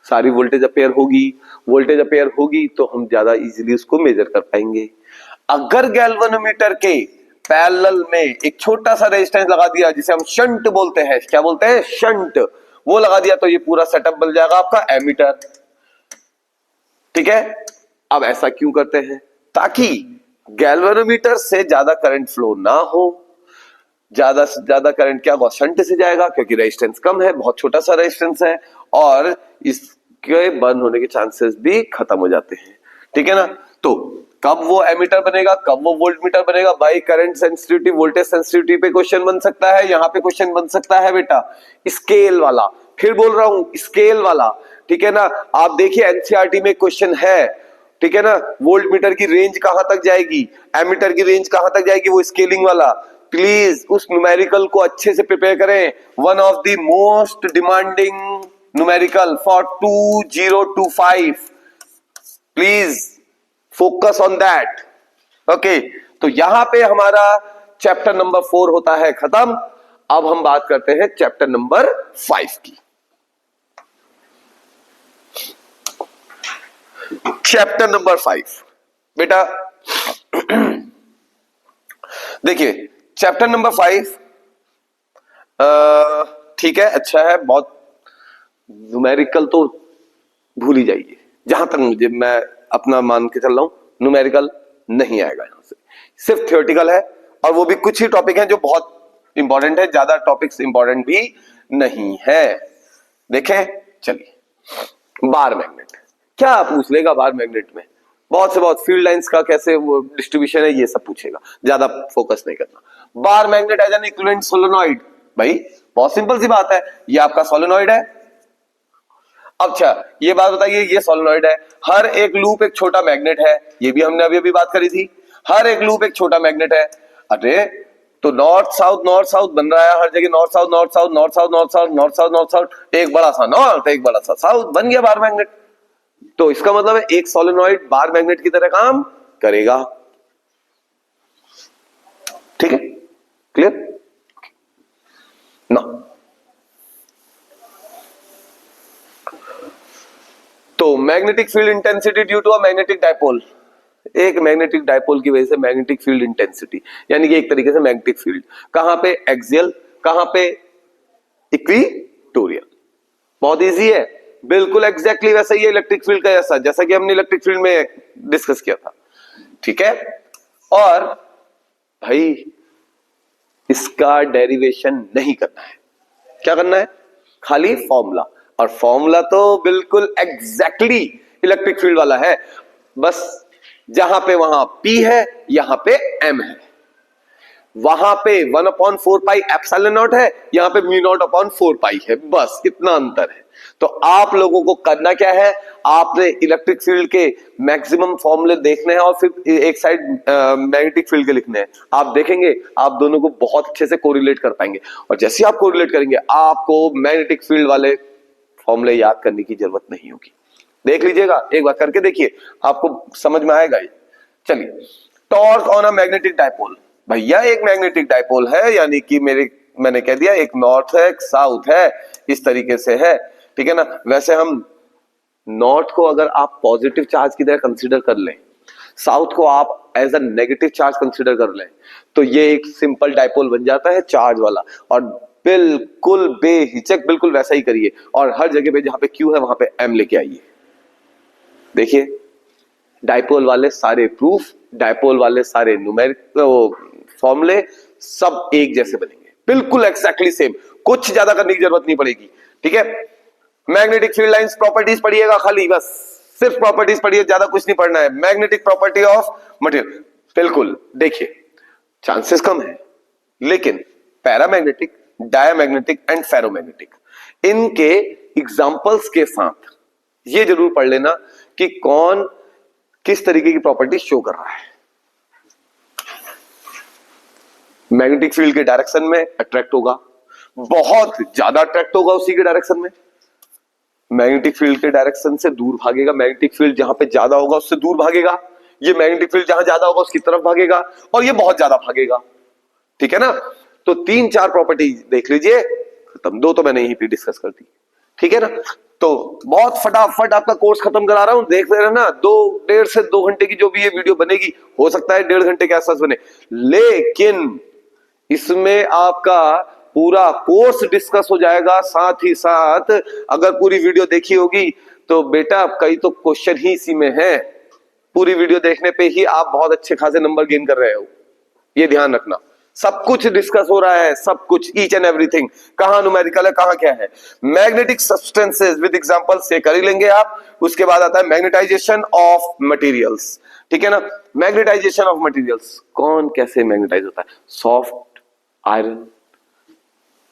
सारी वोल्टेज अपेयर होगी, वोल्टेज अपेयर होगी तो हम ज्यादा इजीली उसको मेजर कर पाएंगे। अगर गैल्वेनोमीटर के पैरेलल में एक छोटा सा रेजिस्टेंस लगा दिया जिसे हम शंट बोलते हैं, क्या बोलते हैं, शंट, वो लगा दिया तो ये पूरा सेटअप बन जाएगा आपका एमीटर, ठीक है। अब ऐसा क्यों करते हैं, ताकि गैल्वेनोमीटर से ज्यादा करंट फ्लो ना हो। ज्यादा से ज्यादा करंट क्या होगा, शंट से जाएगा क्योंकि रेजिस्टेंस कम है, बहुत छोटा सा रेजिस्टेंस है, और इसके बंद होने के चांसेस भी खत्म हो जाते हैं, ठीक है ना। तो कब वो एमीटर बनेगा, कब वो वोल्टमीटर बनेगा, भाई करंट सेंसिटिविटी, वोल्टेज सेंसिटिविटी पे क्वेश्चन बन सकता है, यहां पे क्वेश्चन बन सकता है बेटा, स्केल वाला, फिर बोल रहा हूं स्केल वाला, ठीक है ना। आप देखिए एनसीईआरटी में क्वेश्चन है, ठीक है ना, वोल्टमीटर की रेंज कहां तक जाएगी, एमीटर की रेंज कहां तक जाएगी, वो स्केलिंग वाला। प्लीज उस न्यूमेरिकल को अच्छे से प्रिपेयर करें, one of the most demanding numerical for 2025, please focus on that. Okay, तो यहां पे हमारा चैप्टर नंबर 4 होता है खत्म। अब हम बात करते हैं चैप्टर नंबर 5 की। चैप्टर नंबर 5 बेटा देखिए चैप्टर नंबर 5 ठीक है, अच्छा है बहुत। न्यूमेरिकल तो भूल ही जाइए, जहां तक मुझे, मैं अपना मान के चल रहा हूं न्यूमेरिकल नहीं आएगा यहां से, सिर्फ थियोरेटिकल है। और वो भी कुछ ही टॉपिक हैं जो बहुत इंपॉर्टेंट है, ज्यादा टॉपिक्स इंपॉर्टेंट भी नहीं है। देखें चलिए, बार मैग्नेट क्या पूछ लेगा बार मैग्नेट में, बहुत से बहुत फील्ड लाइंस का कैसे वो डिस्ट्रीब्यूशन है ये सब पूछेगा, ज्यादा फोकस नहीं करना। Bar magnet as an equivalent solenoid, भाई बहुत सिंपल सी बात है, ये आपका सोलेनॉइड है। अच्छा ये बात बताइए, ये सोलेनॉइड है, हर एक लूप एक छोटा मैग्नेट है, ये भी हमने अभी अभी बात करी थी, हर एक लूप एक छोटा मैग्नेट है। अरे तो नॉर्थ साउथ बन रहा है हर जगह, north south north south north south north south north south north south, एक बड़ा सा नॉर्थ एक बड़ा सा साउथ, बन गया बार मैग्नेट। तो इसका मतलब है एक सोलेनॉइड बार मैग्नेट की तरह काम करेगा। ठीक है, क्लियर ना। तो magnetic field intensity due to a magnetic dipole, एक मैग्नेटिक डायपोल की वजह से मैग्नेटिक फील्ड इंटेंसिटी, यानी कि एक तरीके से मैग्नेटिक फील्ड कहां पे, एक्सियल, कहां पे, इक्विटोरियल। बहुत इजी है, बिल्कुल एग्जैक्टली वैसा ही है इलेक्ट्रिक फील्ड का जैसा, जैसा कि हमने इलेक्ट्रिक फील्ड में डिस्कस किया था। ठीक है, और भाई इसका डेरिवेशन नहीं करना है, क्या करना है, खाली फॉर्मूला, और फॉर्मूला तो बिल्कुल एग्जैक्टली इलेक्ट्रिक फील्ड वाला है, बस जहां पे वहां P है यहां पे M है, वहां पे 1/4 पाई एप्सिलॉन नॉट है, यहां पे म्यू नॉट अपॉन 4 पाई है, बस इतना अंतर है। तो आप लोगों को करना क्या है, आपने इलेक्ट्रिक फील्ड के मैक्सिमम फॉर्मूले देखने हैं और फिर एक साइड मैग्नेटिक फील्ड के लिखने हैं। आप देखेंगे आप दोनों को बहुत अच्छे से कोरिलेट कर पाएंगे, और जैसे आप कोरिलेट करेंगे आपको मैग्नेटिक फील्ड वाले फॉर्मूले याद करने की जरूरत नहीं होगी। देख लीजिएगा, एक बार करके देखिए, आपको समझ में आएगा ये। चलिए, torque on a magnetic dipole, भैया एक मैग्नेटिक डायपोल है, यानी कि मैंने कह दिया एक नॉर्थ है एक साउथ है, इस तरीके से है। ठीक है ना, वैसे हम नॉर्थ को अगर आप पॉजिटिव चार्ज की तरह कंसीडर कर लें, साउथ को आप as a negative charge consider कर लें, तो ये एक सिंपल डायपोल बन जाता है चार्ज वाला। और बिल्कुल बेहिचक बिल्कुल वैसा ही करिए, और हर जगह पे जहां पे क्यू है वहां पे एम लेके आइए। देखिए डायपोल वाले सारे प्रूफ, डायपोल वाले सारे न्यूमेरिक फॉर्मूले सब एक जैसे बनेंगे, बिल्कुल एक्जैक्टली सेम, कुछ ज्यादा करने की जरूरत नहीं पड़ेगी। ठीक है, मैग्नेटिक फील्ड लाइंस प्रॉपर्टीज पढ़िएगा खाली, बस सिर्फ प्रॉपर्टीज पढ़िए, ज्यादा कुछ नहीं पढ़ना है। मैग्नेटिक प्रॉपर्टी ऑफ मटेरियल, बिल्कुल देखिए चांसेस कम है, लेकिन पैरामैग्नेटिक, डायमैग्नेटिक एंड फेरोमैग्नेटिक, इनके एग्जांपल्स के साथ ये जरूर पढ़ लेना कि कौन किस तरीके की प्रॉपर्टी शो कर रहा है। मैग्नेटिक फील्ड के डायरेक्शन में अट्रैक्ट होगा, बहुत ज्यादा अट्रैक्ट होगा उसी के डायरेक्शन में, मैग्नेटिक फील्ड के डायरेक्शन से दूर भागेगा, मैग्नेटिक फील्ड जहां पे ज्यादा होगा उससे दूर भागेगा, ये मैग्नेटिक फील्ड जहां ज्यादा होगा उसकी तरफ भागेगा, और ये बहुत ज्यादा भागेगा। ठीक है ना, तो 3-4 प्रॉपर्टी देख लीजिए, खत्म। 2 तो मैंने यहीं पे डिस्कस कर दी। ठीक है ना, तो बहुत फटाफट आपका कोर्स खत्म करा रहा हूं, देख रहे ना, 1.5 से 2 घंटे की जो भी ये वीडियो बनेगी, हो सकता है 1.5 घंटे के आसपास बने, लेकिन इसमें आपका पूरा कोर्स डिस्कस हो जाएगा। साथ ही साथ अगर पूरी वीडियो देखी होगी तो बेटा कई तो क्वेश्चन ही इसी में है, पूरी वीडियो देखने पे ही आप बहुत अच्छे खासे नंबर गेन कर रहे हो, ये ध्यान रखना। सब कुछ डिस्कस हो रहा है, सब कुछ, ईच एंड एवरीथिंग, कहां न्यूमेरिकल है कहां क्या है। मैग्नेटिक सब्सटेंसेस विद एग्जांपल से कर ही लेंगे आप। उसके बाद आता है मैग्नेटाइजेशन ऑफ मटेरियल्स। ठीक है ना, मैग्नेटाइजेशन ऑफ मटेरियल्स, कौन कैसे मैग्नेटाइज होता है, सॉफ्ट आयरन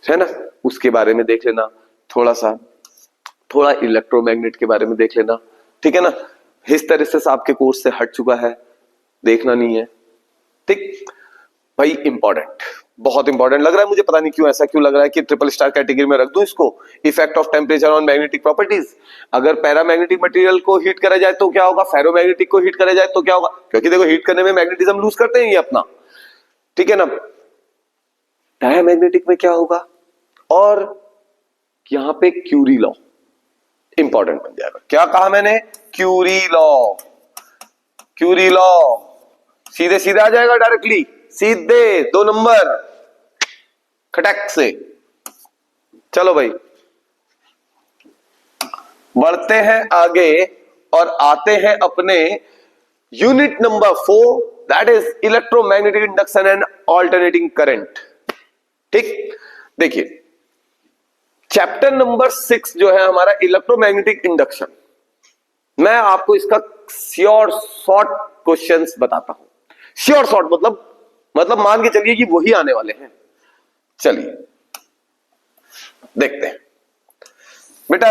है ना, उसके बारे में देख लेना, थोड़ा इलेक्ट्रोमैग्नेट के बारे में देख लेना। ठीक है ना, हिस्टेरेसिस आपके कोर्स से हट चुका है, देखना नहीं है। ठीक भाई, इंपॉर्टेंट, बहुत इंपॉर्टेंट लग रहा है मुझे, पता नहीं क्यों ऐसा क्यों लग रहा है कि ट्रिपल स्टार कैटेगरी में रख दूं इसको। Effect of temperature on magnetic properties, अगर पैरामैग्नेटिक मटेरियल को हीट करा जाए तो क्या होगा, फेरोमैग्नेटिक को हीट करा जाए तो क्या होगा, क्योंकि देखो हीट करने में मैग्नेटिज्म लूज करते हैं ये अपना। ठीक है ना, डायमैग्नेटिक में क्या होगा, और यहां पे क्यूरी लॉ इंपॉर्टेंट बन जाएगा। क्या कहा मैंने, क्यूरी लॉ, क्यूरी लॉ सीधे सीधे आ जाएगा डायरेक्टली, सीधे 2 नंबर खटक से। चलो भाई बढ़ते हैं आगे और आते हैं अपने unit number 4, that is electromagnetic induction and alternating current. ठीक, देखिए चैप्टर नंबर 6 जो है हमारा इलेक्ट्रोमैग्नेटिक इंडक्शन, मैं आपको इसका श्योर शॉर्ट क्वेश्चंस बताता हूं। श्योर शॉर्ट मतलब मान के चलिए कि वही आने वाले हैं। चलिए देखते हैं बेटा,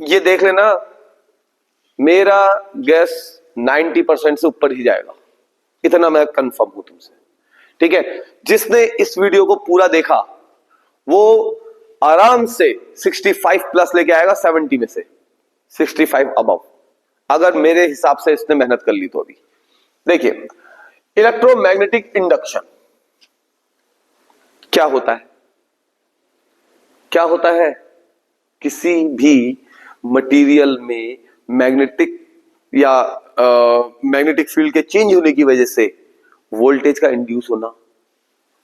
ये देख लेना मेरा गैस 90% से ऊपर ही जाएगा, इतना मैं कंफर्म हूं तुमसे। ठीक है, जिसने इस वीडियो को पूरा देखा वो आराम से 65 प्लस लेके आएगा, 70 में से 65 अबव, अगर मेरे हिसाब से इसने मेहनत कर ली तो। अभी देखिए इलेक्ट्रोमैग्नेटिक इंडक्शन क्या होता है? क्या होता है? किसी भी मटेरियल में मैग्नेटिक या मैग्नेटिक फील्ड के चेंज होने की वजह से वोल्टेज का इंड्यूस होना,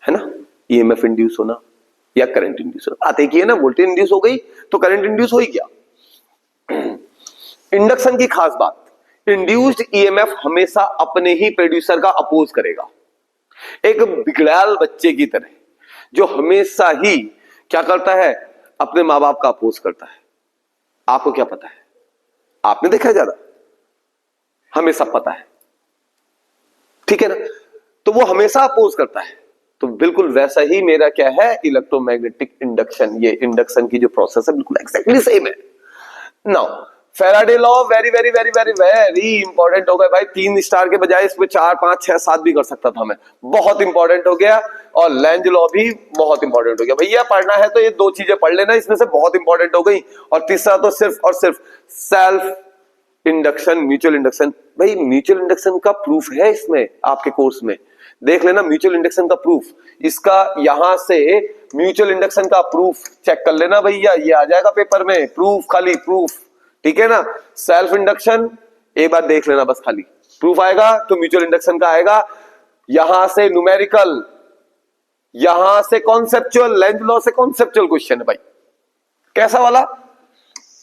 है ना, ईएमएफ इंड्यूस होना या करंट इंड्यूस होना। आते की है ना, वोल्टेज इंड्यूस हो गई तो करंट इंड्यूस हो ही गया। इंडक्शन की खास बात, इंड्यूस्ड ईएमएफ हमेशा अपने ही प्रोड्यूसर का अपोज करेगा, एक बिगड़ैल बच्चे की तरह जो हमेशा ही क्या करता है, अपने मां बाप का अपोज करता है। आपको क्या पता है? आपने देखा है ज्यादा? हमें सब पता है, ठीक है ना, तो वो हमेशा अपोज करता है। तो बिल्कुल वैसा ही मेरा क्या है, इलेक्ट्रोमैग्नेटिक इंडक्शन, ये इंडक्शन की जो प्रोसेस है बिल्कुल एक्जैक्टली सेम है। Now Faraday law very very very very very important हो गया भाई, 3 स्टार के बजाय इसमें 4 5 6 7 भी कर सकता था मैं, बहुत इंपॉर्टेंट हो गया। और लेंज लॉ भी बहुत इंपॉर्टेंट हो गया। भैया पढ़ना है तो ये 2 चीजें पढ़ लेना, इसमें से बहुत इंपॉर्टेंट हो गई। और तीसरा तो सिर्फ और सिर्फ सेल्फ इंडक्शन, म्यूचुअल इंडक्शन। भाई म्यूचुअल इंडक्शन का प्रूफ है इसमें, आपके कोर्स में देख लेना म्यूचुअल इंडक्शन का प्रूफ। इसका यहां से म्यूचुअल इंडक्शन का प्रूफ चेक कर लेना भैया, ये आ जाएगा पेपर में, प्रूफ, खाली प्रूफ, ठीक है ना। सेल्फ इंडक्शन एक बार देख लेना बस, खाली प्रूफ आएगा तो म्यूचुअल इंडक्शन का आएगा। यहां से न्यूमेरिकल, यहां से कॉन्सेप्चुअल, लेंज लॉ से कॉन्सेप्चुअल क्वेश्चन है भाई। कैसा वाला?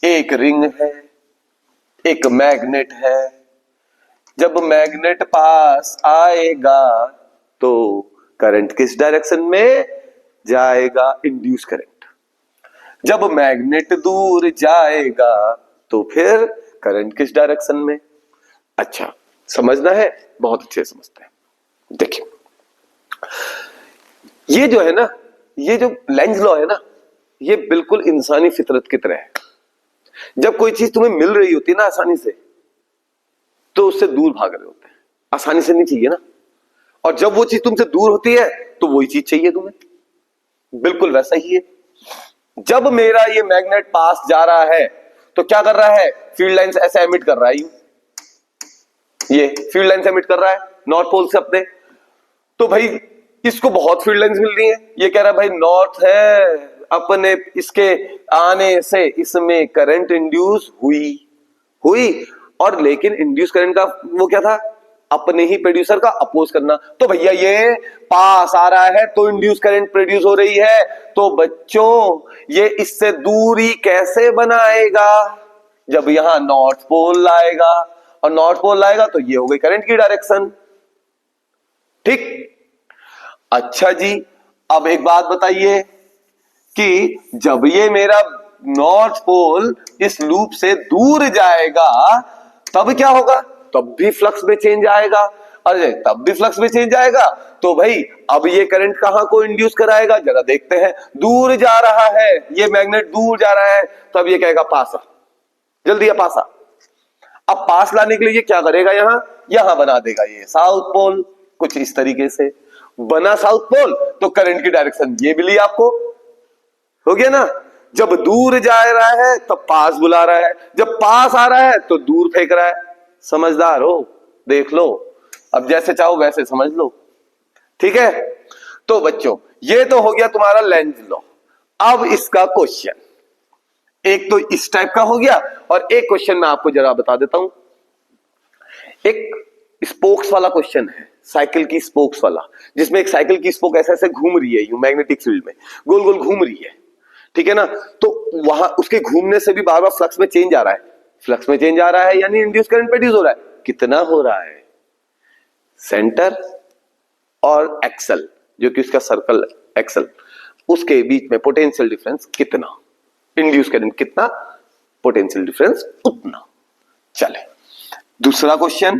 एक रिंग है, एक मैग्नेट है, जब मैग्नेट पास आएगा तो करंट किस डायरेक्शन में जाएगा? Induce current. जब मैग्नेट दूर जाएगा तो फिर करंट किस डायरेक्शन में? अच्छा समझना है, बहुत अच्छे से समझते हैं। देखिए ये जो है ना, ये जो लेंज लॉ है ना, ये बिल्कुल इंसानी फितरत की तरह है। जब कोई चीज तुम्हें मिल रही होती है ना आसानी से, तो उससे दूर भाग रहे होते हैं, आसानी से नहीं चाहिए ना। और जब वो चीज तुमसे दूर होती है तो वही चीज चाहिए तुम्हें, बिल्कुल वैसा ही है। जब मेरा ये मैग्नेट पास जा रहा है तो क्या कर रहा है? फील्ड लाइंस ऐसे एमिट कर रहा है, ये फील्ड लाइंस एमिट कर रहा है नॉर्थ पोल से अपने। तो भाई इसको बहुत फील्ड लाइंस मिल रही है, ये कह रहा है भाई नॉर्थ है अपने, इसके आने से इसमें करंट इंड्यूस हुई। और लेकिन इंड्यूस करंट का वो क्या था? अपने ही प्रोड्यूसर का अपोज करना। तो भैया ये पास आ रहा है तो इंड्यूस करंट प्रोड्यूस हो रही है, तो बच्चों ये इससे दूरी कैसे बनाएगा? जब यहां नॉर्थ पोल लाएगा, और नॉर्थ पोल लाएगा तो ये हो गई करंट की डायरेक्शन, ठीक। अच्छा जी, अब एक बात बताइए कि जब ये मेरा नॉर्थ पोल इस लूप से दूर जाएगा तब क्या होगा? तब भी फ्लक्स में चेंज आएगा। अरे तब भी फ्लक्स में चेंज आएगा तो भाई अब ये करंट कहां को इंड्यूस कराएगा? जरा देखते हैं। दूर जा रहा है ये मैग्नेट, दूर जा रहा है, तब ये कहेगा पास आ, जल्दी आ पास आ। अब पास लाने के लिए ये क्या करेगा? यहां बना देगा ये साउथ पोल, कुछ इस तरीके से बना साउथ पोल, तो करंट की डायरेक्शन ये मिली आपको, हो गया ना। जब दूर जा रहा है तब पास बुला रहा है, जब पास आ रहा है तो दूर फेंक रहा है। समझदार हो, देख लो, अब जैसे चाहो वैसे समझ लो, ठीक है। तो बच्चों ये तो हो गया तुम्हारा लेंज लॉ। अब इसका क्वेश्चन एक तो इस टाइप का हो गया, और एक क्वेश्चन मैं आपको जरा बता देता हूं। एक स्पोक्स वाला क्वेश्चन है, साइकिल की स्पोक्स वाला, जिसमें एक साइकिल की स्पोक ऐसे ऐसे घूम रही है, यूं मैग्नेटिक फील्ड में गोल गोल घूम रही है, ठीक है ना। तो वहां उसके घूमने से भी बार बार फ्लक्स में चेंज आ रहा है, फ्लक्स में चेंज आ रहा है यानी इंड्यूस करंट प्रोड्यूस हो रहा है। कितना हो रहा है? सेंटर और एक्सल, जो कि उसका सर्कल एक्सल, उसके बीच में पोटेंशियल डिफरेंस कितना, इंड्यूस करंट कितना, पोटेंशियल डिफरेंस उतना। चले दूसरा क्वेश्चन।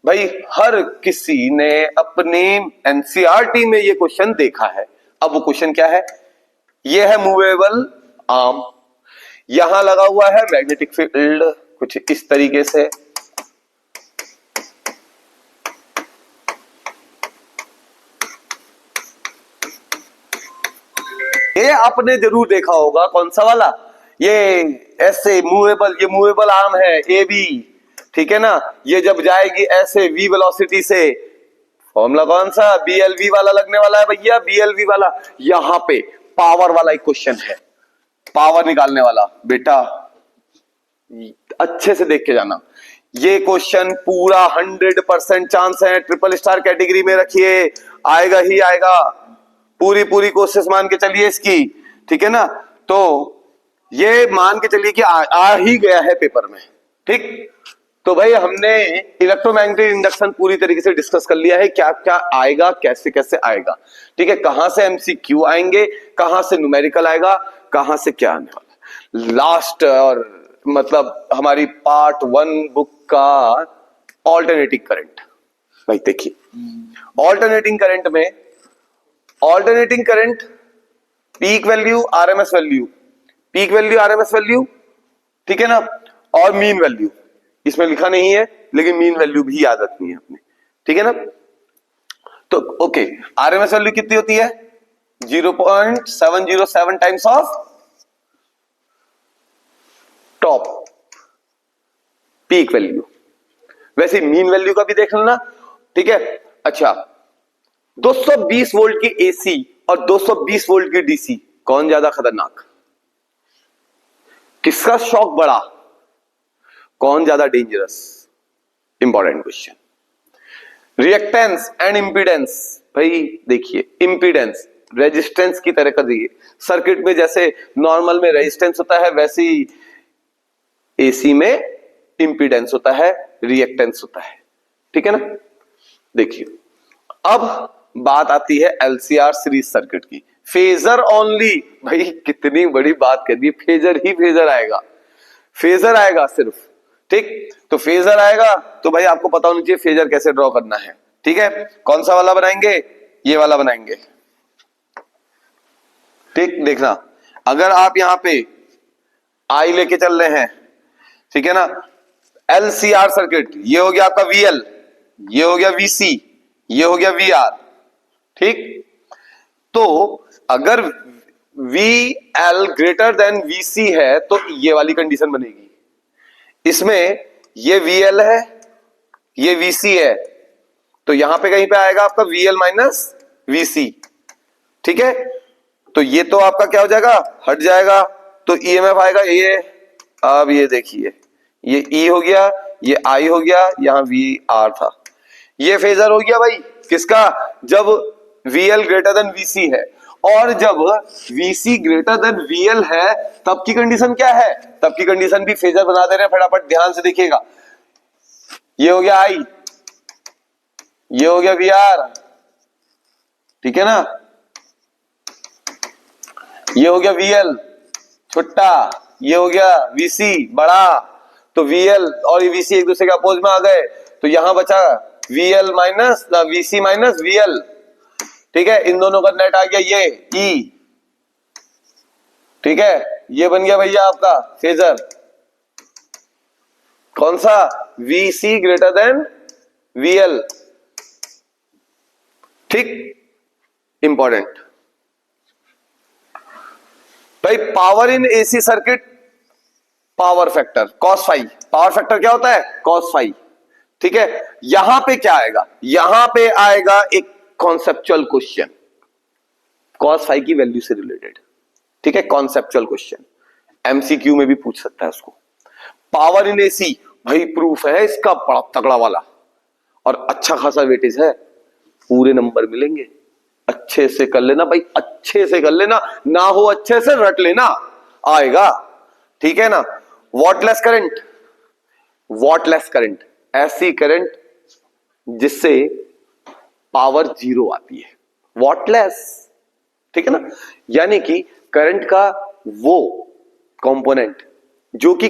भाई हर किसी ने अपने एनसीईआरटी में ये क्वेश्चन देखा है। अब वो क्वेश्चन क्या है? ये है मूवेबल आर्म, यहां लगा हुआ है मैग्नेटिक फील्ड कुछ इस तरीके से, ये आपने जरूर देखा होगा। कौन सा वाला? ये ऐसे मूवेबल, ये मूवेबल आर्म है ए बी, ठीक है ना। ये जब जाएगी ऐसे वी वेलोसिटी से, फॉर्मूला कौन सा? बीएलवी वाला लगने वाला है भैया, बीएलवी वाला। यहां पे पावर वाला एक क्वेश्चन है, पावर निकालने वाला। बेटा अच्छे से देख के जाना, ये क्वेश्चन पूरा 100% चांस है, ट्रिपल स्टार कैटेगरी में रखिए, आएगा ही आएगा, पूरी पूरी कोशिश मान के चलिए इसकी, ठीक है ना। तो ये मान के चलिए कि आ ही गया है पेपर में, ठीक। तो भाई हमने इलेक्ट्रोमैग्नेटिक इंडक्शन पूरी तरीके से डिस्कस कर लिया है, क्या क्या आएगा, कैसे कैसे आएगा, ठीक है। कहां से एमसीक्यू आएंगे, कहां से न्यूमेरिकल आएगा, कहां से क्या आने वाला। लास्ट और मतलब हमारी पार्ट 1 बुक का ऑल्टरनेटिंग करंट। भाई देखिए ऑल्टरनेटिंग करंट में, alternating current peak value RMS value, peak value RMS value, ठीक है ना, और मीन वैल्यू। इसमें लिखा नहीं है लेकिन मीन वैल्यू भी याद रखनी है अपने, ठीक है ना। तो ओके, आरएमएस वैल्यू कितनी होती है? 0.707 times of top peak value. वैसे मीन वैल्यू का भी देख लेना, ठीक है। अच्छा, 220 वोल्ट की एसी और 220 वोल्ट की डीसी, कौन ज्यादा खतरनाक? किसका शॉक बड़ा? कौन ज्यादा dangerous? Important question. Reactance and impedance. भाई देखिए, इंपीडेंस रेजिस्टेंस की तरह का दिए सर्किट में, जैसे नॉर्मल में रेजिस्टेंस होता है वैसे ही एसी में इंपीडेंस होता है, रिएक्टेंस होता है, ठीक है ना। देखिए अब बात आती है एलसीआर सीरीज सर्किट की, फेजर ओनली। भाई कितनी बड़ी बात कह दी, फेजर ही फेजर आएगा, फेजर आएगा सिर्फ, ठीक। तो फेजर आएगा तो भाई आपको पता होना चाहिए फेजर कैसे ड्रॉ करना है, ठीक है। कौन सा वाला बनाएंगे? ये वाला बनाएंगे, ठीक। देखना, अगर आप यहां पे आई लेके चल रहे हैं, ठीक है ना, एलसीआर सर्किट, ये हो गया आपका वीएल, ये हो गया वीसी, ये हो गया वीआर, ठीक। तो अगर वीएल ग्रेटर देन वीसी है तो ये वाली कंडीशन बनेगी। इसमें ये वीएल है, ये वीसी है, तो यहां पे कहीं पे आएगा आपका वीएल माइनस वीसी, ठीक है। तो ये तो आपका क्या हो जाएगा? हट जाएगा, तो ईएमएफ आएगा ये। अब ये देखिए, ये ई हो गया, ये आई हो गया, यहां वी आर था, ये फेजर हो गया भाई किसका? जब VL ग्रेटर देन VC है, और जब VC ग्रेटर देन VL है तब की कंडीशन क्या है? तब की कंडीशन भी फेजर बना दे रहे हैं, फटाफट ध्यान से देखिएगा। ये हो गया I, ये हो गया VR, ठीक है ना, ये हो गया VL छोटा, ये हो गया VC बड़ा। तो VL और VC एक दूसरे के अपोज में आ गए, तो यहां बचा VL minus VC minus VL, ठीक है। इन दोनों का नेट आ गया ये E, ठीक है। ये बन गया भैया आपका फेजर, कौन सा? VC ग्रेटर देन VL, ठीक। इंपॉर्टेंट भाई, power in AC circuit, power factor cos phi, power factor क्या होता है? cos फाई, ठीक है। यहां पे क्या आएगा? यहां पे आएगा एक कॉन्सेप्चुअल क्वेश्चन, cos फाई की वैल्यू से रिलेटेड, ठीक है। कॉन्सेप्चुअल क्वेश्चन एमसीक्यू में भी पूछ सकता है उसको। पावर इन एसी, भाई प्रूफ है इसका बड़ा तगड़ा वाला और अच्छा खासा वेटेज है। पूरे नंबर मिलेंगे। अच्छे से कर लेना भाई, अच्छे से कर लेना, ना हो अच्छे से रट लेना, आएगा। ठीक है ना। वॉटलेस करंट, वॉटलेस करंट ऐसी करंट जिससे पावर 0 आती है, वॉटलेस। ठीक है ना। यानी कि करंट का वो कंपोनेंट जो कि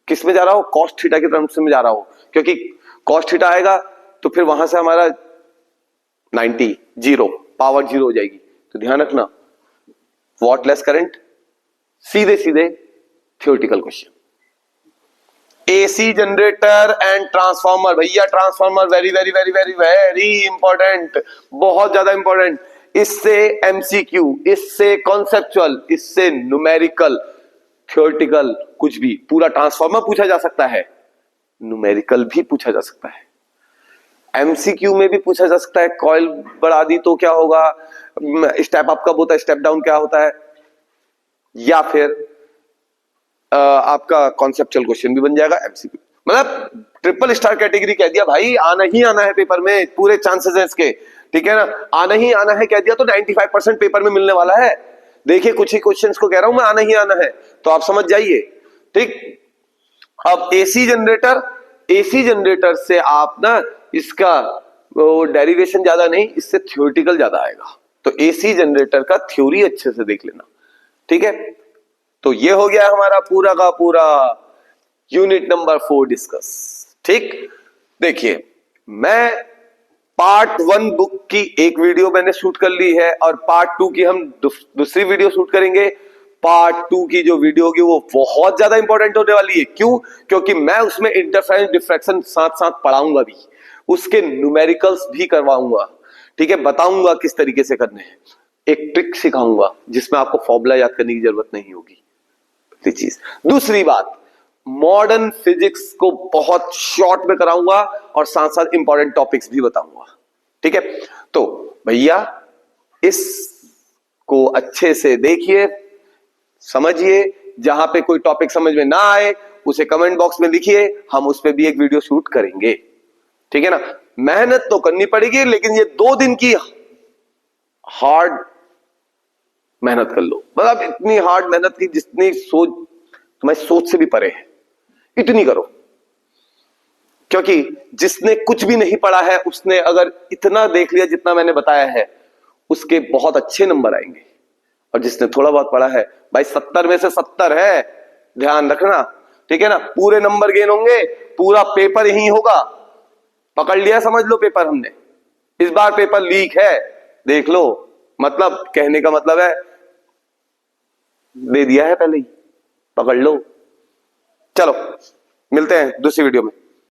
किस में जा रहा हो, कॉस थीटा की टर्म्स में जा रहा हो, क्योंकि कॉस थीटा आएगा तो फिर वहां से हमारा 90 0 पावर 0 हो जाएगी। तो ध्यान रखना, वॉटलेस करंट, सीधे सीधे theoretical question. AC generator and transformer, भैया transformer very very very very very important, बहुत ज्यादा इंपॉर्टेंट। इससे एमसीक्यू, इससे कॉन्सेप्चुअल, इससे न्यूमेरिकल, थ्योरेटिकल, कुछ भी। पूरा ट्रांसफार्मर पूछा जा सकता है, न्यूमेरिकल भी पूछा जा सकता है, एमसीक्यू में भी पूछा जा सकता है। कॉइल बढ़ा दी तो क्या होगा, स्टेप अप कब होता है, स्टेप डाउन क्या होता है, या फिर आपका कॉन्सेप्चुअल क्वेश्चन भी बन जाएगा एमसीक्यू। मतलब ट्रिपल स्टार कैटेगरी कह दिया भाई, आना ही आना है पेपर में, पूरे चांसेस है इसके। ठीक है ना, आना ही आना है कह दिया तो 95% पेपर में मिलने वाला है। देखिए कुछ ही क्वेश्चंस को कह रहा हूं मैं, आना ही आना है, तो आप समझ जाइए। ठीक। अब एसी जनरेटर, एसी जनरेटर से आप ना इसका डेरिवेशन ज्यादा नहीं, इससे थ्योरेटिकल ज्यादा आएगा। तो एसी जनरेटर का थ्योरी अच्छे से देख लेना। ठीक है। तो ये हो गया हमारा पूरा का पूरा यूनिट नंबर 4 डिस्कस। ठीक। देखिए मैं पार्ट 1 बुक की एक वीडियो मैंने शूट कर ली है और पार्ट 2 की हम दूसरी वीडियो शूट करेंगे। पार्ट 2 की जो वीडियो होगी वो बहुत ज्यादा इंपॉर्टेंट होने वाली है। क्यों? क्योंकि मैं उसमें इंटरफेरेंस डिफ्रैक्शन साथ साथ पढ़ाऊंगा भी, उसके न्यूमेरिकल्स भी करवाऊंगा। ठीक है, बताऊंगा किस तरीके से करने हैं, एक ट्रिक सिखाऊंगा जिसमें आपको फॉर्मूला याद करने की जरूरत नहीं होगी। चीज। दूसरी बात, मॉडर्न फिजिक्स को बहुत शॉर्ट में कराऊंगा और साथ साथ इंपॉर्टेंट टॉपिक्स भी बताऊंगा। ठीक है। तो भैया इसको अच्छे से देखिए, समझिए, जहां पे कोई टॉपिक समझ में ना आए उसे कमेंट बॉक्स में लिखिए, हम उस पर भी एक वीडियो शूट करेंगे। ठीक है ना। मेहनत तो करनी पड़ेगी, लेकिन ये 2 दिन की हार्ड मेहनत कर लो, मतलब इतनी हार्ड मेहनत की जितनी सोच तुम्हारी सोच से भी परे है, इतनी करो। क्योंकि जिसने कुछ भी नहीं पढ़ा है उसने अगर इतना देख लिया जितना मैंने बताया है, उसके बहुत अच्छे नंबर आएंगे। और जिसने थोड़ा बहुत पढ़ा है भाई, 70 में से 70 है, ध्यान रखना। ठीक है ना, पूरे नंबर गेन होंगे, पूरा पेपर यही होगा। पकड़ लिया, समझ लो पेपर हमने, इस बार पेपर लीक है, देख लो। मतलब कहने का मतलब है दे दिया है पहले ही, पकड़ लो। चलो मिलते हैं दूसरी वीडियो में।